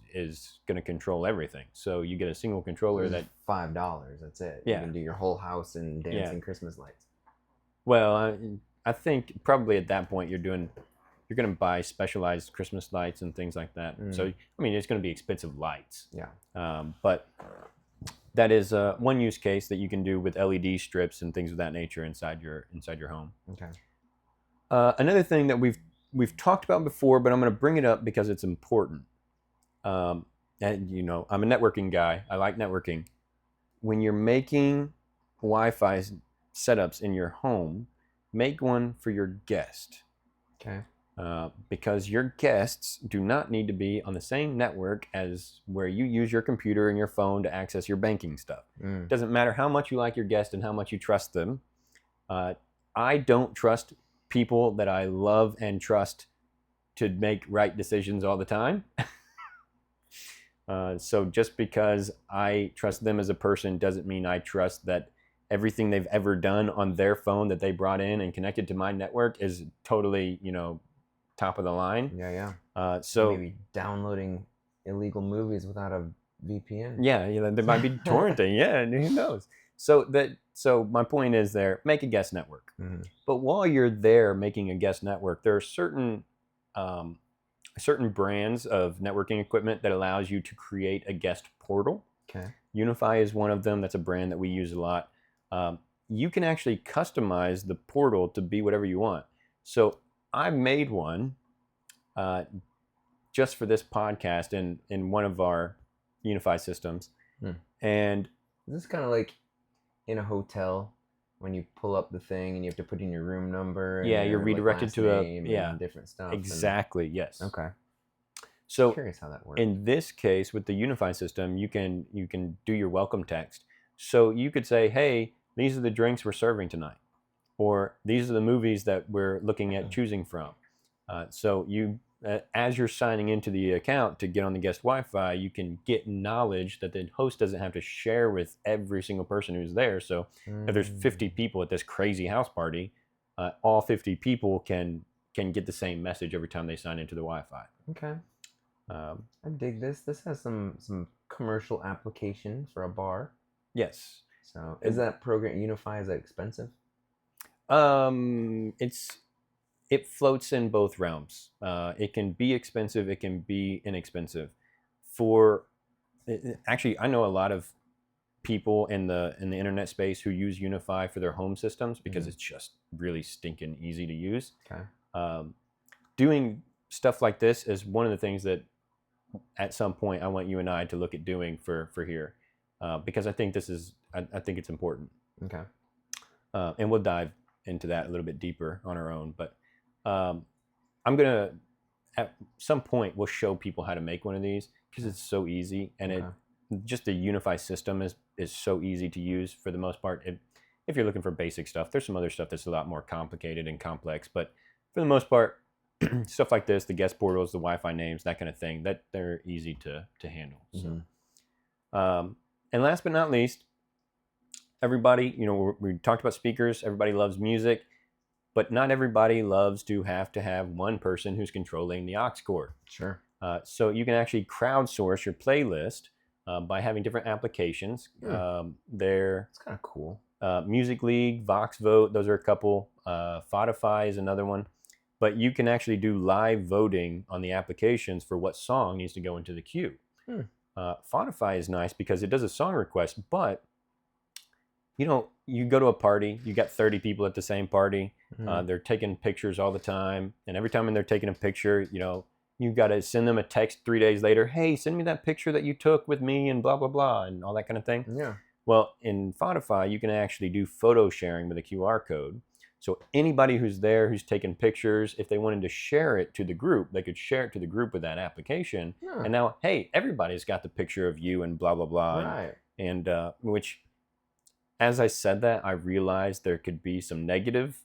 going to control everything. So you get a single controller that $5. That's it. Yeah. You can do your whole house in dancing Christmas lights. Well, I think probably at that point you're going to buy specialized Christmas lights and things like that. So I mean, it's going to be expensive lights. Yeah. But that is one use case that you can do with LED strips and things of that nature inside your home. Okay. Another thing that we've talked about before, but I'm going to bring it up because it's important. And I'm a networking guy. I like networking. When you're making Wi-Fi setups in your home, make one for your guest. Okay. Because your guests do not need to be on the same network as where you use your computer and your phone to access your banking stuff. It doesn't matter how much you like your guest and how much you trust them. I don't trust people that I love and trust to make right decisions all the time. So just because I trust them as a person doesn't mean I trust that everything they've ever done on their phone that they brought in and connected to my network is totally, top of the line. Yeah. So maybe downloading illegal movies without a VPN. Yeah, they might be torrenting. Yeah, who knows? So my point is make a guest network. But while you're there making a guest network, there are certain brands of networking equipment that allows you to create a guest portal. Okay. Unify is one of them. That's a brand that we use a lot. You can actually customize the portal to be whatever you want. So I made one just for this podcast in one of our Unify systems. And is this kind of like in a hotel when you pull up the thing and you have to put in your room number? And you're redirected to and different stuff. Exactly. Yes. Okay. So I'm curious how that works. In this case, with the Unify system, you can do your welcome text. So you could say, hey, these are the drinks we're serving tonight, or these are the movies that we're looking at choosing from. So you, as you're signing into the account to get on the guest Wi-Fi, you can get knowledge that the host doesn't have to share with every single person who's there. So if there's 50 people at this crazy house party, all 50 people can get the same message every time they sign into the Wi-Fi. Okay. I dig this. This has some commercial application for a bar. Yes. So is that program Unify, is that expensive? It's it floats in both realms. It can be expensive, it can be inexpensive. Actually, I know a lot of people in the internet space who use Unify for their home systems because it's just really stinking easy to use. Okay. Doing stuff like this is one of the things that at some point I want you and I to look at doing for here, because I think I think it's important. Okay. And we'll dive into that a little bit deeper on our own. But I'm gonna at some point we'll show people how to make one of these because it's so easy, and just the Unify system is so easy to use for the most part. If you're looking for basic stuff, there's some other stuff that's a lot more complicated and complex, but for the most part, stuff like this, the guest portals, the Wi-Fi names, that kind of thing, that they're easy to handle. So, and last but not least, everybody, we talked about speakers. Everybody loves music, but not everybody loves to have one person who's controlling the aux cord. Sure. So you can actually crowdsource your playlist by having different applications. It's kind of cool. Music League, Vox Vote, those are a couple. Spotify is another one. But you can actually do live voting on the applications for what song needs to go into the queue. Spotify is nice because it does a song request, but you go to a party, you got 30 people at the same party. They're taking pictures all the time, and every time they're taking a picture, you got to send them a text 3 days later. Hey, send me that picture that you took with me and blah, blah, blah, and all that kind of thing. Yeah. Well, in Spotify, you can actually do photo sharing with a QR code. So anybody who's there, who's taking pictures, if they wanted to share it to the group, they could share it to the group with that application. And now, hey, everybody's got the picture of you and blah, blah, blah. Right. And which, as I said that, I realized there could be some negative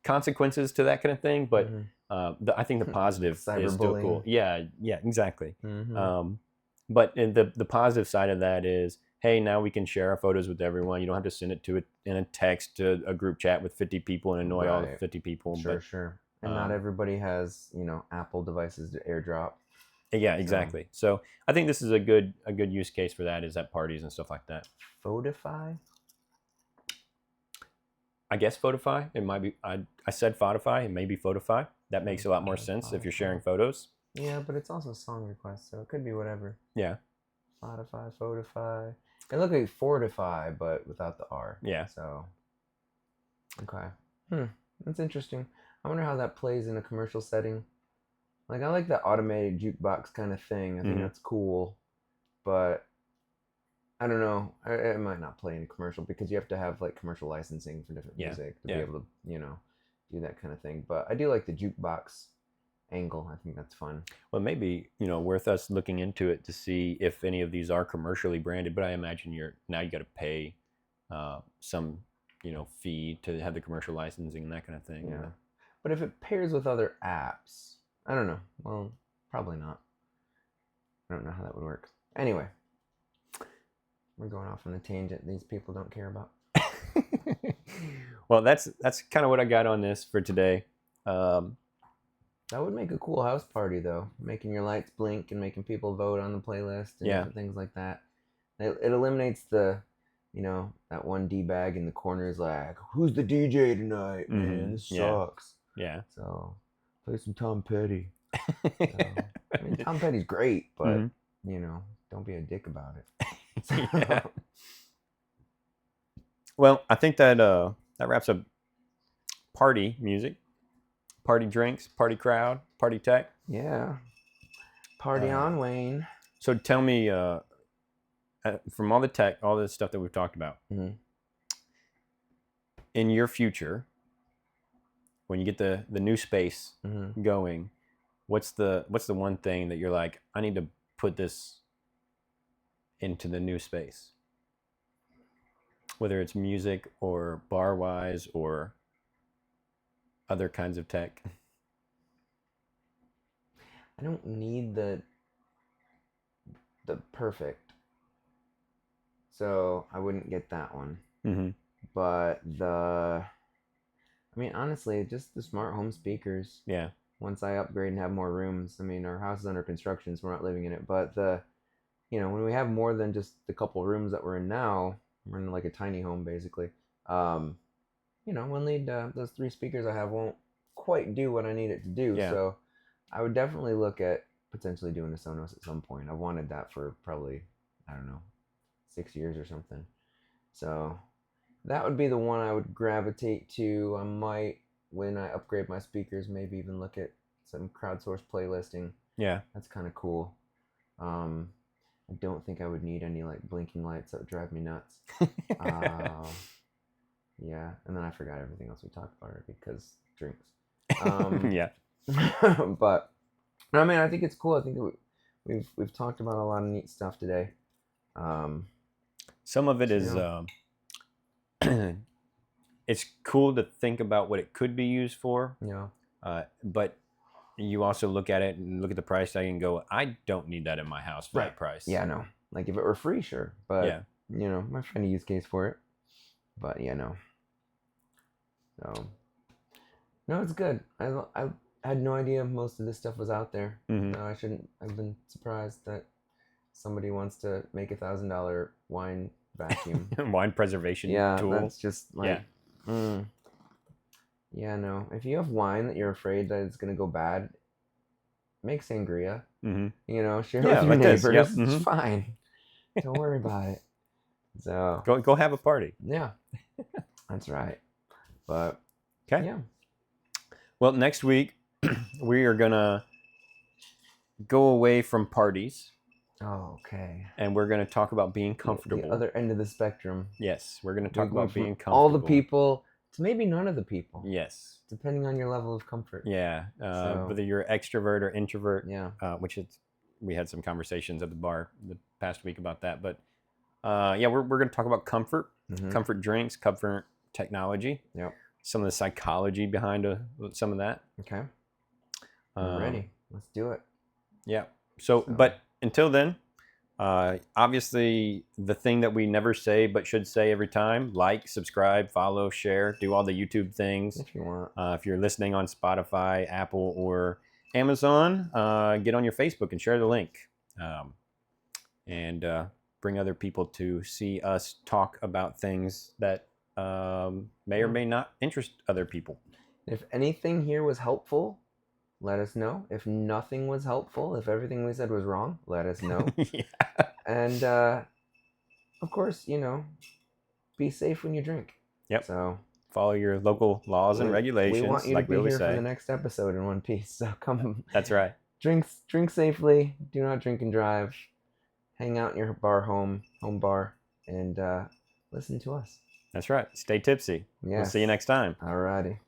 consequences to that kind of thing. But I think the positive is still cool. Yeah, exactly. But the positive side of that is, hey, now we can share our photos with everyone. You don't have to send it in a text to a group chat with 50 people and annoy all the 50 people. Sure. And not everybody has, Apple devices to AirDrop. Yeah, exactly. So I think this is a good use case for that, is at parties and stuff like that. Photify? I guess Photify. It might be. I said Photify. It may be Photify. That makes a lot more sense if you're sharing photos. Yeah, but it's also a song request, so it could be whatever. Yeah. Spotify, Photify. It looked like Fortify, but without the R. Yeah. So, okay. That's interesting. I wonder how that plays in a commercial setting. Like, I like that automated jukebox kind of thing. I think that's cool. But, I don't know. It might not play in a commercial because you have to have, commercial licensing for different music to be able to, do that kind of thing. But I do like the jukebox angle. I think that's fun. Well, maybe worth us looking into it to see if any of these are commercially branded, but I imagine you got to pay some fee to have the commercial licensing and that kind of thing. Yeah. But if it pairs with other apps, I don't know. Well, probably not. I don't know how that would work. Anyway, we're going off on a tangent these people don't care about. Well, that's kind of what I got on this for today. That would make a cool house party, though. Making your lights blink and making people vote on the playlist and different things like that. It eliminates the, that one D-bag in the corner is like, who's the DJ tonight, man? This sucks. Yeah. So, play some Tom Petty. Tom Petty's great, but, don't be a dick about it. Yeah. Well, I think that wraps up party music. Party drinks, party crowd, party tech. Yeah. Party on, Wayne. So tell me, from all the tech, all the stuff that we've talked about, in your future, when you get the new space going, what's the one thing that you're like, I need to put this into the new space? Whether it's music or bar-wise or other kinds of tech. I don't need the perfect, so I wouldn't get that one. But honestly, just the smart home speakers. Yeah. Once I upgrade and have more rooms, our house is under construction, so we're not living in it. But when we have more than just the couple rooms that we're in now, we're in like a tiny home basically. one lead, those 3 speakers I have won't quite do what I need it to do. Yeah. So I would definitely look at potentially doing a Sonos at some point. I've wanted that for probably, I don't know, 6 years or something. So that would be the one I would gravitate to. I might, when I upgrade my speakers, maybe even look at some crowdsourced playlisting. Yeah. That's kind of cool. I don't think I would need any like blinking lights that would drive me nuts. Yeah, and then I forgot everything else we talked about already because drinks. Yeah. But I mean, I think it's cool. I think we've talked about a lot of neat stuff today. Some of it is it's cool to think about what it could be used for. Yeah. But you also look at it and look at the price tag and go, I don't need that in my house for that price. Yeah, no. Like if it were free, sure. But yeah. Might find a use case for it. But yeah, no. So no, it's good. I had no idea most of this stuff was out there. Mm-hmm. No, I shouldn't. I've been surprised that somebody wants to make $1,000 wine vacuum. Wine preservation tool. Yeah, that's just like. Yeah, no. If you have wine that you're afraid that it's gonna go bad, make sangria. Mm-hmm. Share with your neighbors. Yep. It's fine. Don't worry about it. So go have a party. Yeah, that's right. But okay. Yeah. Well, next week we are gonna go away from parties. Oh, okay. And we're gonna talk about being comfortable. The other end of the spectrum. Yes, we're gonna talk about being comfortable. All the people to maybe none of the people. Yes. Depending on your level of comfort. Yeah. Whether you're extrovert or introvert. Yeah. We had some conversations at the bar the past week about that. But yeah, we're going to talk about comfort, comfort drinks, comfort technology. Yep. Some of the psychology behind some of that. Okay. I'm ready. Let's do it. Yeah. So, but until then, obviously the thing that we never say but should say every time: like, subscribe, follow, share, do all the YouTube things. If you want. If you're listening on Spotify, Apple, or Amazon, get on your Facebook and share the link, and bring other people to see us talk about things that may or may not interest other people. If anything here was helpful, let us know. If nothing was helpful, if everything we said was wrong, let us know. Yeah. And of course, be safe when you drink. Yep. So follow your local laws and regulations. We want you like to be we here say. for the next episode in one piece. So come. That's right. Drink safely. Do not drink and drive. Hang out in your home bar, and listen to us. That's right. Stay tipsy. Yes. We'll see you next time. Alrighty.